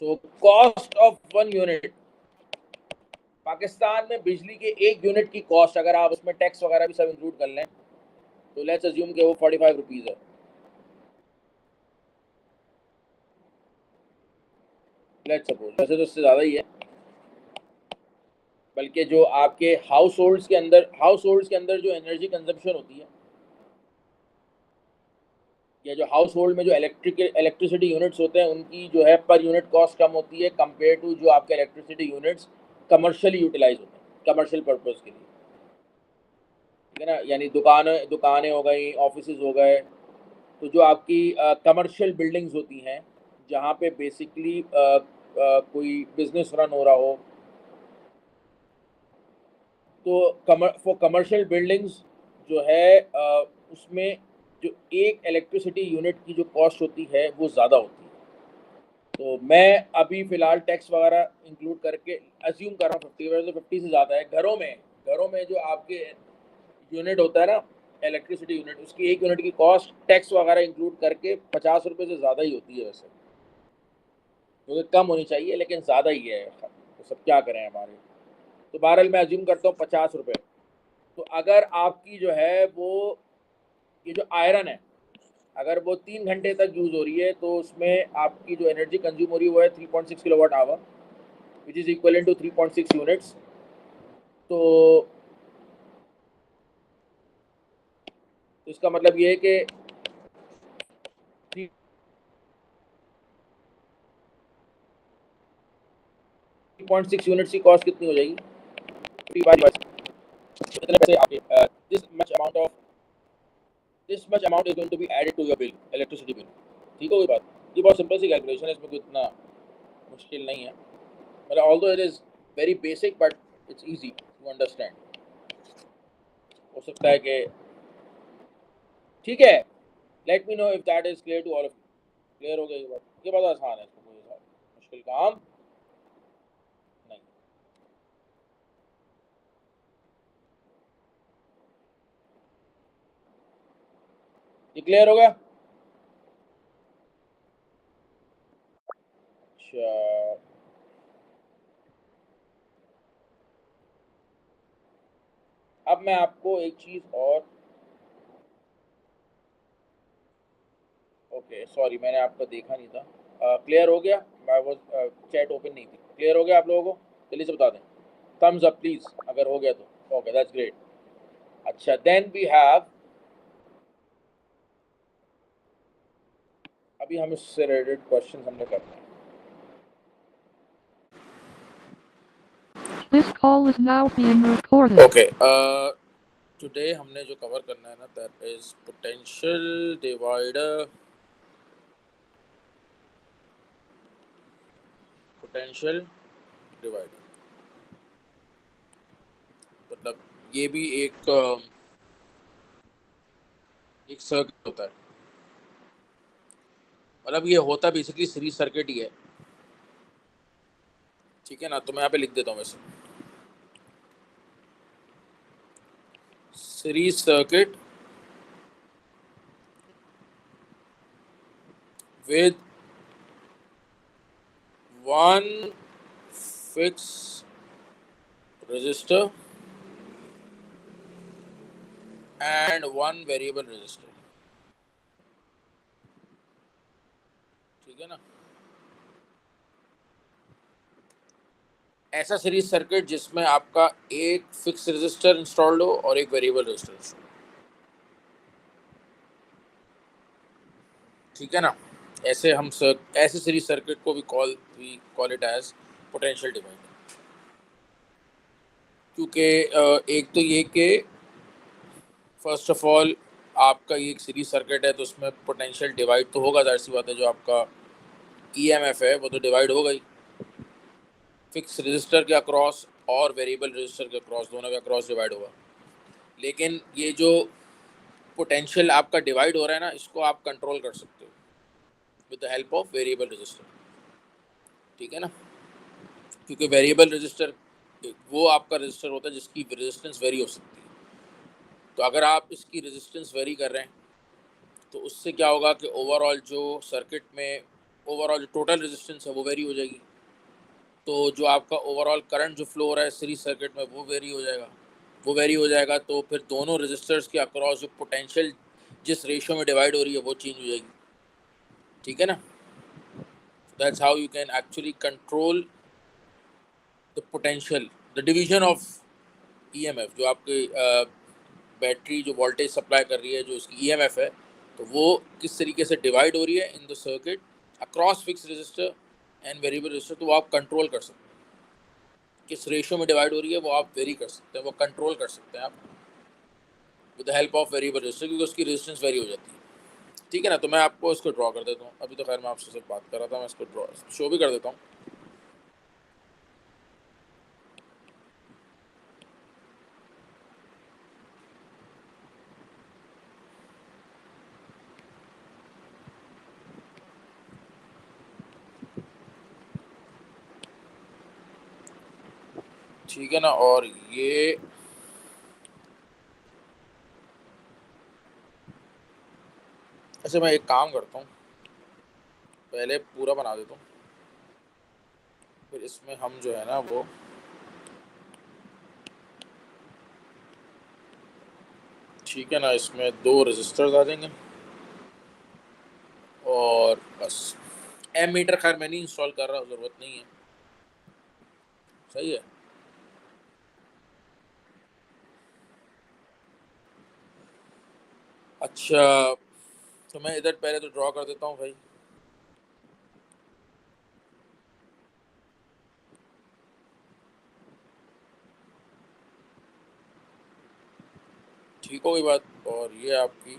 So cost of 1 unit, Pakistan में बिजली के 1 यूनिट की कॉस्ट अगर आप उसमें टैक्स वगैरह भी सब इंक्लूड कर लें तो लेट्स अज्यूम कि वो 45 रुपीज़ है। लेट्स सपोज, वैसे तो उससे ज़्यादा ही है, बल्कि जो आपके हाउस होल्ड्स के अंदर जो एनर्जी कंजप्शन होती है, या जो हाउस होल्ड में जो इलेक्ट्रिसिटी यूनिट्स होते हैं उनकी जो है पर यूनिट कॉस्ट कम होती है कंपेयर टू जो आपके इलेक्ट्रिसिटी यूनिट्स कमर्शियली यूटिलाइज होते हैं कमर्शियल पर्पज़ के लिए। ठीक है ना, यानी दुकानें हो गई, ऑफिसेज हो गए, तो जो आपकी कमर्शियल बिल्डिंग्स होती हैं जहाँ पे बेसिकली कोई बिजनेस रन हो रहा हो, तो फॉर कमर्शियल बिल्डिंग्स जो है उसमें जो एक इलेक्ट्रिसिटी यूनिट की जो कॉस्ट होती है वो ज़्यादा होती है। तो मैं अभी फ़िलहाल टैक्स वगैरह इंक्लूड करके अज्यूम कर रहा हूँ 50, वैसे तो 50 से ज़्यादा है। घरों में जो आपके यूनिट होता है ना, इलेक्ट्रिसिटी यूनिट, उसकी 1 यूनिट की कॉस्ट टैक्स वगैरह इंक्लूड करके 50 रुपये से ज़्यादा ही होती है वैसे, क्योंकि कम होनी चाहिए लेकिन ज़्यादा ही है, तो सब क्या करें हमारे। तो बहरहाल मैं अज्यूम करता हूँ 50 रुपये। तो अगर आपकी जो है वो ये जो आयरन है अगर वो 3 घंटे तक यूज़ हो रही है तो उसमें आपकी जो एनर्जी कंज्यूम हो रही है वो है 3.6 kilowatt hour which is equivalent to 3.6 units. तो इसका मतलब ये है कि 3.6 यूनिट्स की कॉस्ट कितनी हो जाएगी? इतने पैसे आपके this much amount is going to be added to your bill, electricity bill. ठीक हो गई बात? ये बहुत सिंपल सी कैलकुलेशन है, इसमें कोई इतना मुश्किल नहीं है, मतलब although it is very basic but it's easy to understand. हो सकता है कि ठीक है, let me know if that is clear to all of you. Clear हो गया ये बात आसान है, इसको कोई मुश्किल काम नहीं। ये क्लियर हो गया? अच्छा, अब मैं आपको एक चीज़ और, ओके सॉरी मैंने आपका देखा नहीं था। क्लियर हो गया? मैं वो चैट ओपन नहीं थी। क्लियर हो गया आप लोगों को? जल्दी से बता दें, थम्स अप प्लीज अगर हो गया तो। Okay that's great. अच्छा देन वी हैव, अभी हम इससे रिलेटेड क्वेश्चन हमने करना है। This call is now being recorded. Okay today हमने जो कवर करना है ना, that is potential divider, potential divider मतलब ये भी एक सर्किट होता है, मतलब ये होता बेसिकली सीरीज सर्किट ही है। ठीक है ना, तो मैं यहाँ पे लिख देता हूँ वैसे, series circuit with one fixed resistor and one variable resistor। ठीक है ना, ऐसा सीरीज सर्किट जिसमें आपका एक फिक्स रेजिस्टर इंस्टॉल्ड हो और एक वेरिएबल रेजिस्टर। ठीक है ना, ऐसे हम ऐसे सीरीज सर्किट को भी call it as potential divider. क्योंकि एक तो ये कि फर्स्ट ऑफ ऑल आपका ये एक सीरीज सर्किट है तो उसमें पोटेंशियल डिवाइड तो होगा, जाहिर सी बात है, जो आपका ईएमएफ है वो तो डिवाइड होगा ही, फिक्स रजिस्टर के अक्रॉस और वेरिएबल रजिस्टर के अक्रॉस, दोनों के अक्रॉस डिवाइड होगा। लेकिन ये जो पोटेंशियल आपका डिवाइड हो रहा है ना, इसको आप कंट्रोल कर सकते हो with the help of variable resistor. ठीक है ना, क्योंकि वेरिएबल रजिस्टर वो आपका रजिस्टर होता है जिसकी रेजिस्टेंस वेरी हो सकती है। तो अगर आप इसकी रेजिस्टेंस वेरी कर रहे हैं तो उससे क्या होगा कि ओवरऑल जो सर्किट में ओवरऑल जो टोटल रेजिस्टेंस है वो वेरी हो जाएगी। तो जो आपका ओवरऑल करंट जो फ्लो हो रहा है सीरीज सर्किट में वो वेरी हो जाएगा। वो वेरी हो जाएगा तो फिर दोनों रेजिस्टर्स के अक्रॉस जो पोटेंशियल जिस रेशियो में डिवाइड हो रही है वो चेंज हो जाएगी। ठीक है ना, that's how you can actually control the potential, the division of EMF. जो आपकी बैटरी जो वोल्टेज सप्लाई कर रही है, जो उसकी ईएमएफ है, तो वो किस तरीके से डिवाइड हो रही है in the circuit across fix register and variable resistor, तो वो आप कंट्रोल कर सकते हैं। किस रेशियो में डिवाइड हो रही है वो आप वेरी कर सकते हैं, वो कंट्रोल कर सकते हैं आप with the help of variable resistor, क्योंकि उसकी रेजिस्टेंस वेरी हो जाती है। ठीक है ना, तो मैं आपको इसको ड्रॉ कर देता हूँ। अभी तो खैर मैं आपसे सिर्फ बात कर रहा था, मैं इसको ड्रॉ शो भी कर देता हूँ। ठीक है ना, और ये ऐसे मैं एक काम करता हूँ, पहले पूरा बना देता हूँ, फिर इसमें हम जो है ना वो ठीक है ना, इसमें दो रजिस्टर्स आ जाएंगे और बस। एम मीटर खैर मैं नहीं इंस्टॉल कर रहा, ज़रूरत नहीं है। सही है। अच्छा, तो मैं इधर पहले तो ड्रॉ कर देता हूँ भाई। ठीक हो गई बात, और ये आपकी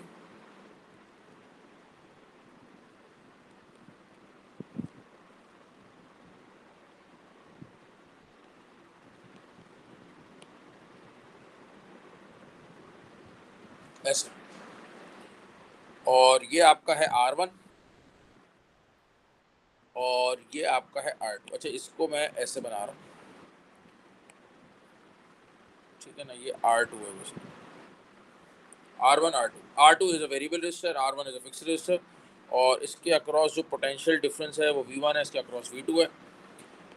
ऐसे, और ये आपका है R1 और ये आपका है R2। अच्छा, इसको मैं ऐसे बना रहा हूँ। ठीक है ना, ये R2 है वैसे, R1 R2। R2 is a variable register, R1 is a fixed register, और इसके अक्रॉस जो पोटेंशियल डिफरेंस है वो V1 है, इसके अक्रॉस V2 है।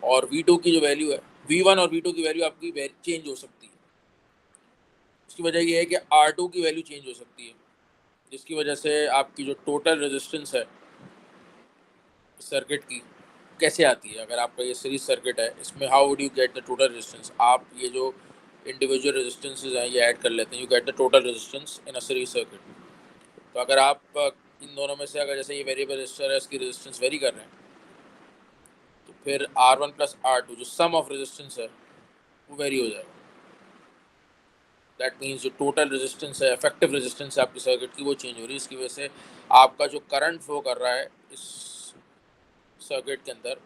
और V2 की जो वैल्यू है, V1 और V2 की वैल्यू आपकी चेंज हो सकती है। उसकी वजह ये है कि R2 की वैल्यू चेंज हो सकती है, जिसकी वजह से आपकी जो टोटल रेजिस्टेंस है सर्किट की कैसे आती है। अगर आपका ये सीरीज सर्किट है, इसमें how would you get the total resistance, आप ये जो इंडिविजुअल रेजिस्टेंसेज हैं ये ऐड कर लेते हैं, you get the total resistance in a series circuit. तो अगर आप इन दोनों में से अगर जैसे ये वेरिएबल रेजिस्टर है, इसकी रेजिस्टेंस वेरी कर रहे हैं, तो फिर R1 प्लस R2 जो सम ऑफ रेजिस्टेंस है वो वेरी हो जाएगा। दैट मीन्स जो टोटल रेजिस्टेंस है, इफेक्टिव रेजिस्टेंस है आपकी सर्किट की, वो चेंज हो रही है। इसकी वजह से आपका जो करंट फ्लो कर रहा है इस सर्किट के अंदर,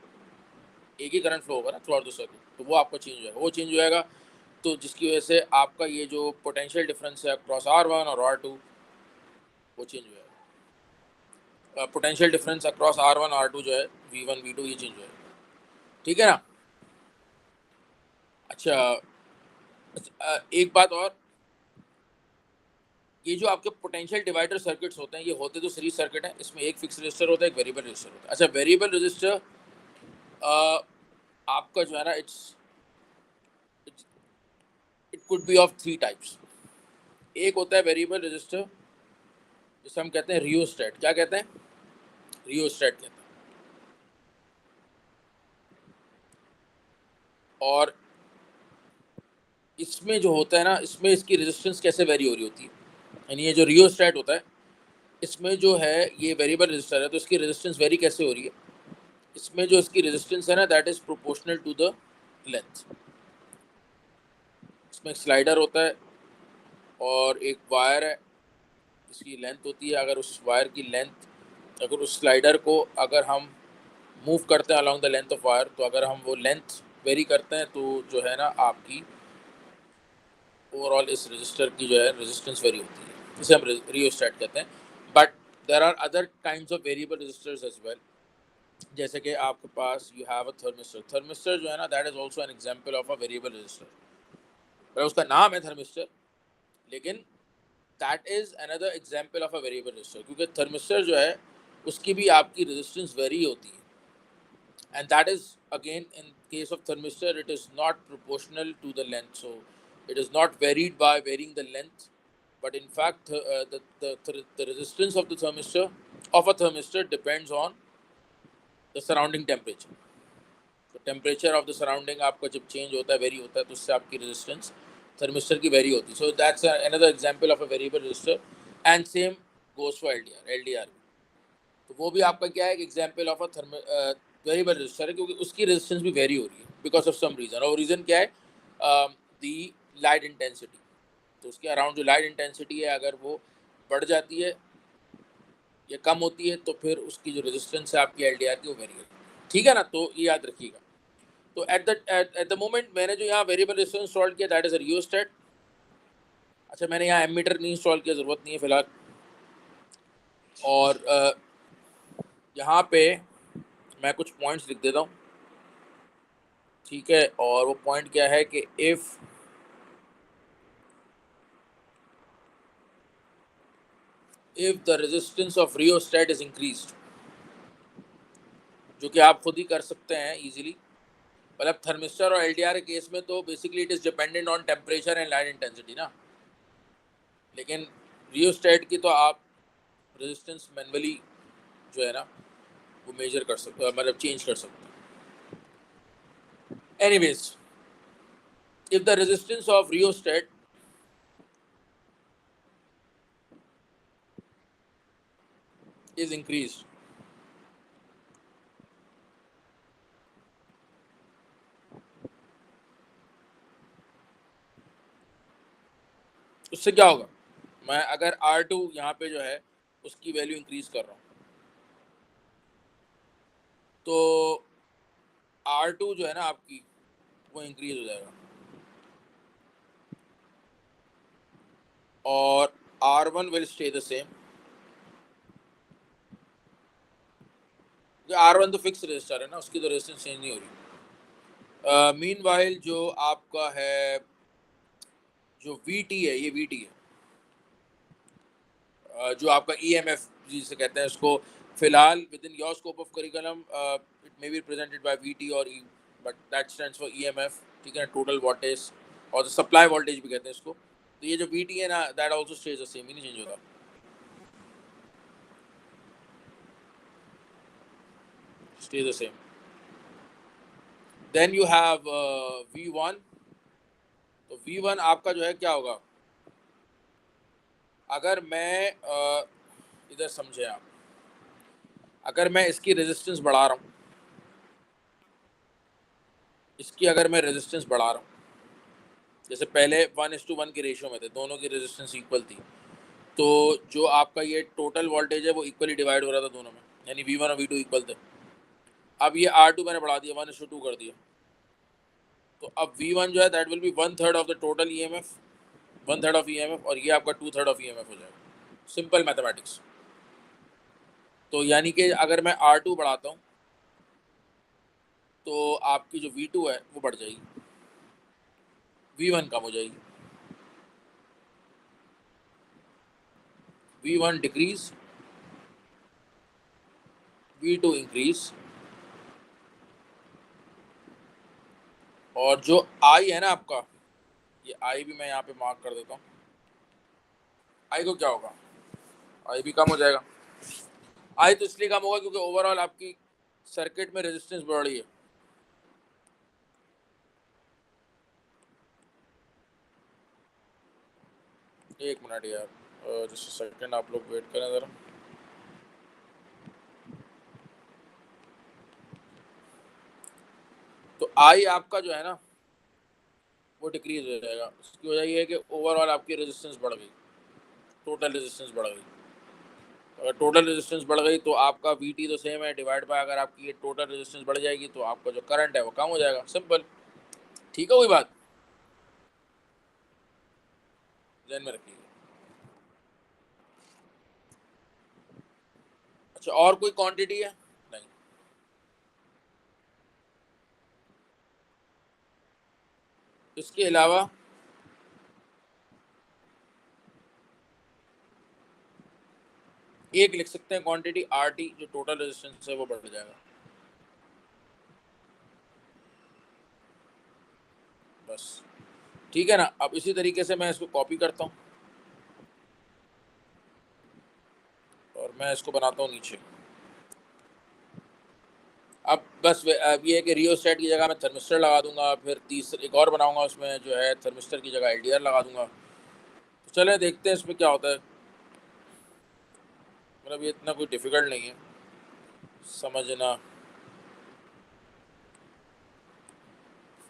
एक ही करंट फ्लो होगा ना थ्रू आउट द सर्किट, तो वो आपका चेंज हो जाएगा, वो चेंज हो जाएगा। तो जिसकी वजह से आपका ये जो पोटेंशियल डिफरेंस है अक्रॉस R1 और R2 वो चेंज हो जाएगा। Potential difference across R1 R2 जो है V1 V2 ये चेंज हो जाएगा। ठीक है ना, अच्छा, एक बात और, ये जो आपके पोटेंशियल डिवाइडर सर्किट्स होते हैं, ये होते तो सीरीज सर्किट है, इसमें एक फिक्स रजिस्टर होता है, एक वेरिएबल रजिस्टर होता है। अच्छा, वेरिएबल रजिस्टर आपका जो है ना, it could be of 3 types. एक होता है वेरिएबल रजिस्टर जिसे हम कहते हैं रियोस्टेट। क्या कहते हैं? रियोस्टेट कहते हैं। और इसमें जो होता है ना, इसमें इसकी रेजिस्टेंस कैसे वेरी हो रही होती है, यानी ये जो रियोस्टेट होता है, इसमें जो है ये वेरिएबल रजिस्टर है, तो इसकी रेजिस्टेंस वेरी कैसे हो रही है? इसमें जो इसकी रेजिस्टेंस है ना, that is proportional to the length. इसमें एक स्लाइडर होता है और एक वायर है, इसकी लेंथ होती है। अगर उस वायर की लेंथ, अगर उस स्लाइडर को अगर हम मूव करते हैं along the length of wire, तो अगर हम वो लेंथ वेरी करते हैं तो जो है ना आपकी ओवरऑल इस रजिस्टर की जो है रेजिस्टेंस वेरी होती है, इसे हम रियोस्टेट कहते हैं। But there are other kinds of variable resistors as well, जैसे कि आपके पास you have a thermistor. Thermistor जो है ना, that is also an example of a variable resistor. पर उसका नाम है थर्मिस्टर, लेकिन that is another example of a variable resistor, क्योंकि थर्मिस्टर जो है उसकी भी आपकी रेजिस्टेंस वेरी होती है। And that is again, in case of thermistor, it is not proportional to the length, so it is not varied by varying the length, but in fact the resistance of the thermistor, of a thermistor, depends on the surrounding temperature. तो टेम्परेचर ऑफ द सराउंडिंग आपका जब चेंज होता है, वेरी होता है, तो उससे आपकी रेजिस्टेंस थर्मिस्टर की वेरी होती है। So that's another example of a variable resistor. And same goes for LDR. तो वो भी आपका क्या है, एक example of a variable resistor है, क्योंकि उसकी रेजिस्टेंस भी वेरी हो रही है बिकॉज ऑफ सम रीजन। और रीजन क्या है? The light intensity. तो उसके अराउंड जो लाइट इंटेंसिटी है, अगर वो बढ़ जाती है या कम होती है, तो फिर उसकी जो रेजिस्टेंस है आपकी एलडीआर की, वो वेरी होती है। ठीक है ना? तो ये याद रखिएगा। तो एट द मोमेंट मैंने जो यहाँ वेरिएबल रेजिस्टेंस इंस्टॉल किया, दैट इज अ रियोस्टेट। अच्छा, मैंने यहाँ एमीटर नहीं इंस्टॉल किया, ज़रूरत नहीं है फिलहाल। और यहाँ पे मैं कुछ पॉइंट्स लिख देता हूँ, ठीक है? और वो पॉइंट क्या है कि if the resistance of rheostat is increased, जो कि आप खुद ही कर सकते हैं इजीली। मतलब थर्मिस्टर और एलडीआर के केस में तो basically it is dependent on temperature and light intensity ना, लेकिन रियोस्टेट की तो आप रेजिस्टेंस मैनुअली जो है ना वो मेजर कर सकते हो, मतलब चेंज कर सकते हो। Anyways, if the resistance of rheostat is increased, उससे क्या होगा? मैं अगर R2 यहाँ पे जो है उसकी वैल्यू इंक्रीज कर रहा हूँ, तो R2 जो है ना आपकी, वो इंक्रीज हो जाएगा, और R1 will stay the same. R1 तो फिक्स रजिस्टर है ना, उसकी तो रेजिस्टेंस चेंज नहीं हो रही। मीनवाइल जो आपका है, जो VT है, ये VT है, जो आपका EMF जिसे कहते हैं, उसको फिलहाल with in your scope of curriculum it may be presented by VT और E, but that stands for EMF, ठीक है? टोटल वोल्टेज, और सप्लाई वोल्टेज भी कहते हैं इसको। तो ये जो VT है ना, that also stays the same, ही नहीं चेंज होता, stay the same. Then you have V1। तो V1 आपका जो है क्या होगा? अगर मैं इधर समझे आप, अगर मैं इसकी रेजिस्टेंस बढ़ा रहा हूँ, इसकी अगर मैं रेजिस्टेंस बढ़ा रहा हूँ, जैसे पहले 1:1 की रेशियो में थे, दोनों की रेजिस्टेंस इक्वल थी, तो जो आपका ये टोटल वोल्टेज है वो इक्वली डिवाइड हो रहा था दोनों में, यानी V1 और V2 इक्वल थे। अब ये R2 मैंने बढ़ा दिया, 1:2 कर दिया, तो अब V1 जो है that will B 1/3 of the total EMF, 1/3 of EMF, और ये आपका 2/3 ऑफ EMF हो जाएगा। Simple mathematics. तो यानी कि अगर मैं R2 बढ़ाता हूँ, तो आपकी जो V2 है वो बढ़ जाएगी। V1 कम हो जाएगी, V1 डिक्रीज, V2 इंक्रीज, और जो I है ना आपका, ये I भी मैं यहाँ पे मार्क कर देता हूँ, I को क्या होगा, I भी कम हो जाएगा। I तो इसलिए कम होगा क्योंकि ओवरऑल आपकी सर्किट में रेजिस्टेंस बढ़ रही है। एक मिनट यार, जस्ट सेकंड, आप लोग वेट करें जरा। तो I आपका जो है ना वो डिक्रीज हो जाएगा। उसकी वजह ये है कि ओवरऑल आपकी रेजिस्टेंस बढ़ गई, टोटल रेजिस्टेंस बढ़ गई। अगर टोटल रेजिस्टेंस बढ़ गई तो आपका VT तो सेम है, डिवाइड बाय अगर आपकी ये टोटल रेजिस्टेंस बढ़ जाएगी तो आपका जो करंट है वो कम हो जाएगा, सिंपल। ठीक है, वही बात ध्यान में रखिएगा। अच्छा, और कोई क्वांटिटी है? नहीं। इसके अलावा एक लिख सकते हैं क्वांटिटी RT, जो टोटल रेजिस्टेंस है वो बढ़ जाएगा, बस। ठीक है ना। अब इसी तरीके से मैं इसको कॉपी करता हूँ और मैं इसको बनाता हूँ नीचे। अब बस अब ये है कि रियोस्टेट की जगह मैं थर्मिस्टर लगा दूंगा, फिर तीसरा एक और बनाऊंगा, उसमें जो है थर्मिस्टर की जगह LDR लगा दूंगा। तो चले देखते हैं इसमें क्या होता है। मतलब ये इतना कोई डिफिकल्ट नहीं है समझना।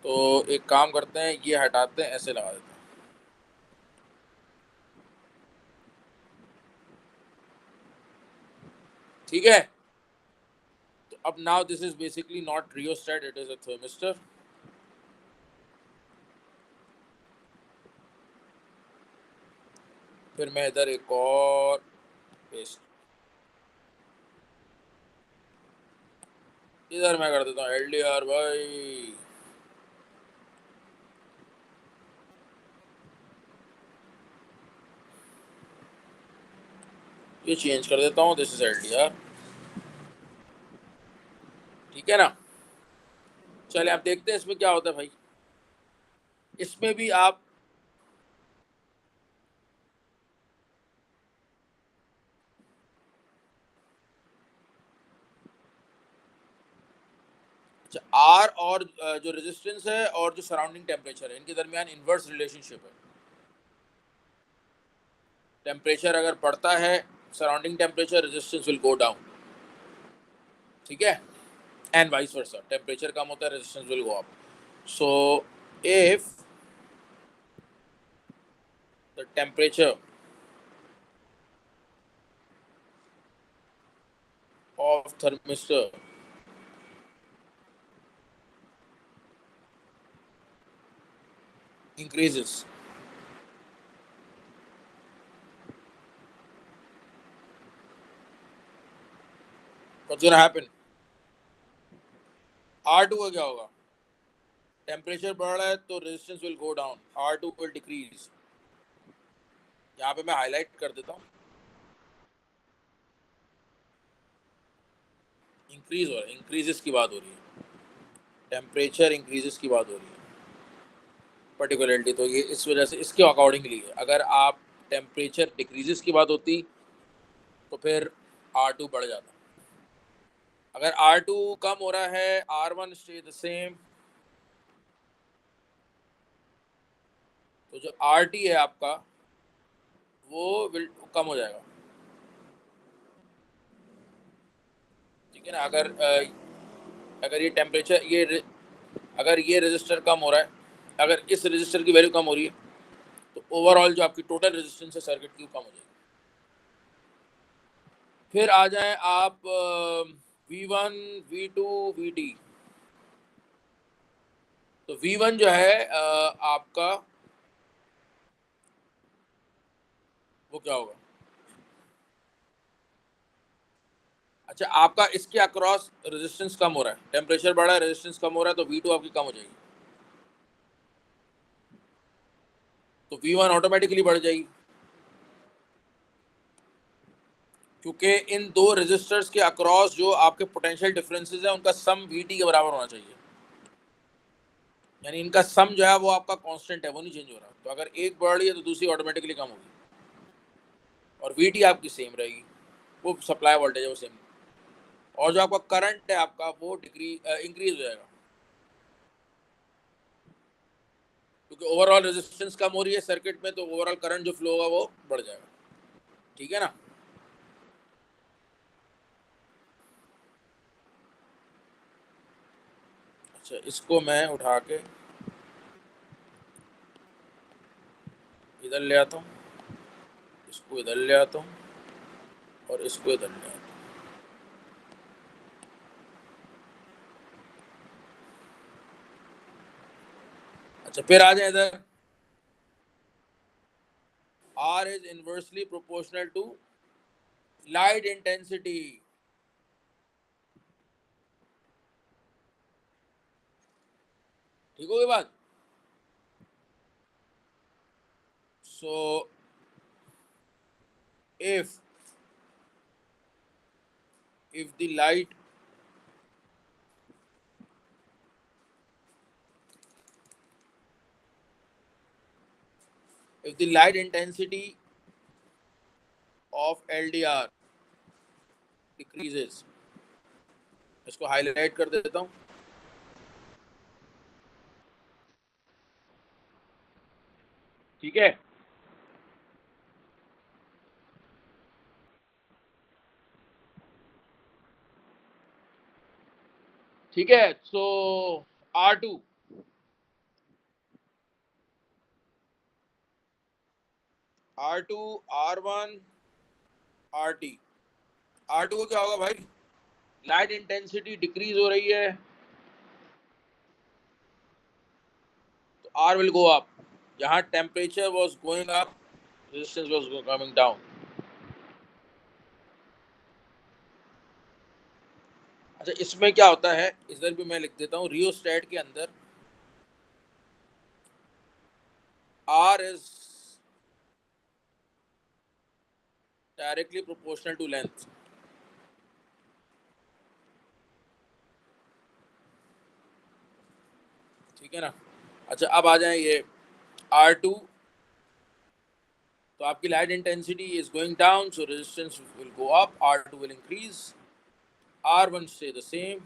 तो एक काम करते हैं, ये हटाते हैं, ऐसे लगा देते हैं। ठीक है। तो अब now this is basically not rheostat, it is a thermistor. फिर मैं इधर एक और पेस्ट, इधर मैं कर देता हूँ LDR भाई। ये चेंज कर देता हूँ, दिस इज LDR। ठीक है ना। चले आप देखते हैं इसमें क्या होता है भाई। इसमें भी आप अच्छा, R और जो रेजिस्टेंस है और जो सराउंडिंग टेम्परेचर है, इनके दरमियान इन्वर्स रिलेशनशिप है। टेम्परेचर अगर बढ़ता है, surrounding temperature, resistance will go down. ठीक है, एंड वाइस वर्सा, टेम्परेचर कम होता है, resistance will go up. So if the temperature of thermistor increases, what's going to happen? R2 का क्या होगा? टेम्परेचर बढ़ रहा है तो resistance will go down, R2 will decrease. यहाँ पे मैं हाईलाइट कर देता हूँ, इंक्रीज हो रहा है, इंक्रीजेस की बात हो रही है, टेम्परेचर इंक्रीजेस की बात हो रही है पर्टिकुलरली। तो ये इस वजह से इसके अकॉर्डिंगली है। अगर आप टेम्परेचर डिक्रीजेस की बात होती तो फिर R2 बढ़ जाता। अगर R2 कम हो रहा है, R1 स्टे द सेम, तो जो RT है आपका वो विल कम हो जाएगा। ठीक है ना। अगर ये टेम्परेचर अगर ये रजिस्टर कम हो रहा है, अगर इस रजिस्टर की वैल्यू कम हो रही है, तो ओवरऑल जो आपकी टोटल रेजिस्टेंस है सर्किट की, कम हो जाएगी। फिर आ जाए आप V1, V2, VT। तो V1 जो है आपका वो क्या होगा? अच्छा, आपका इसके अक्रॉस रेजिस्टेंस कम हो रहा है, टेम्परेचर बढ़ा है, रेजिस्टेंस कम हो रहा है, तो V2 आपकी कम हो जाएगी। तो V1 ऑटोमेटिकली बढ़ जाएगी, क्योंकि इन दो रेजिस्टर्स के अक्रॉस जो आपके पोटेंशियल डिफरेंसेस है उनका सम VT के बराबर होना चाहिए, यानी इनका सम जो है वो आपका कांस्टेंट है, वो नहीं चेंज हो रहा। तो अगर एक बढ़ रही है तो दूसरी ऑटोमेटिकली कम होगी, और VT आपकी सेम रहेगी, वो सप्लाई वोल्टेज है वो सेम, और जो आपका करंट है आपका वो इंक्रीज हो जाएगा, क्योंकि ओवरऑल रेजिस्टेंस कम हो रही है सर्किट में, तो ओवरऑल करंट जो फ्लो होगा वो बढ़ जाएगा। ठीक है ना। अच्छा, इसको मैं उठा के इधर ले आता हूँ, इसको इधर ले आता हूँ, और इसको इधर ले आता हूँ। अच्छा, फिर आ जाए इधर, R is inversely proportional to light intensity। ठीक होगी बात। So if the light intensity of LDR decreases, इसको हाईलाइट कर देता हूँ। ठीक है, ठीक है। सो R2, R1, RT। R2 को क्या होगा भाई, लाइट इंटेंसिटी डिक्रीज हो रही है तो R will go up। जहाँ temperature was going up, resistance was coming down। अच्छा, इसमें क्या होता है, इधर भी मैं लिख देता हूँ, रियोस्टेट के अंदर R is directly proportional to length। ठीक है ना। अच्छा, अब आ जाए ये R2, तो आपकी light intensity is going down, so resistance will go up, R2 will increase, R1 stay the same,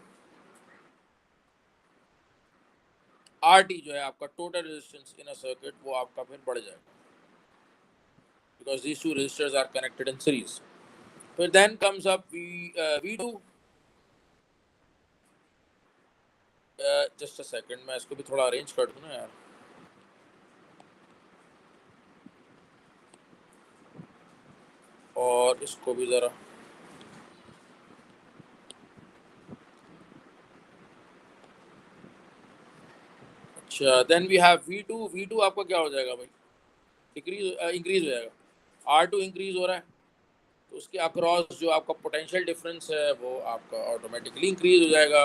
RT जो है आपका total resistance in a circuit वो आपका फिर बढ़ जाएगा, because these two resistors are connected in series. फिर then comes up V2। Just a second, मैं इसको भी थोड़ा अरेंज कर दूं ना यार। और इसको भी जरा, अच्छा, देन वी हैव V2 आपका क्या हो जाएगा भाई, इंक्रीज हो जाएगा। R2 इंक्रीज हो रहा है, तो उसके अक्रॉस जो आपका पोटेंशियल डिफरेंस है वो आपका ऑटोमेटिकली इंक्रीज हो जाएगा,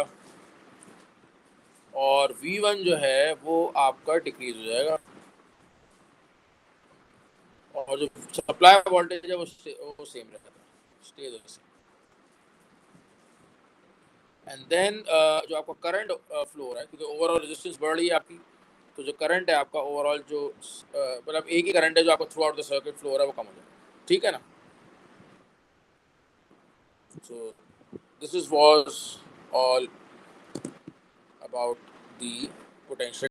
और V1 जो है वो आपका डिक्रीज हो जाएगा, और जो सप्लाई वोल्टेज है वो सेम रहेगा, stay the same. And then जो आपका करंट फ्लो हो रहा है, क्योंकि ओवरऑल रेजिस्टेंस बढ़ रही है आपकी, तो जो करंट है आपका ओवरऑल जो मतलब एक ही करंट है जो आपका through out the circuit flow हो रहा है वो कम हो जाएगा। ठीक है ना। So this is was all about the potential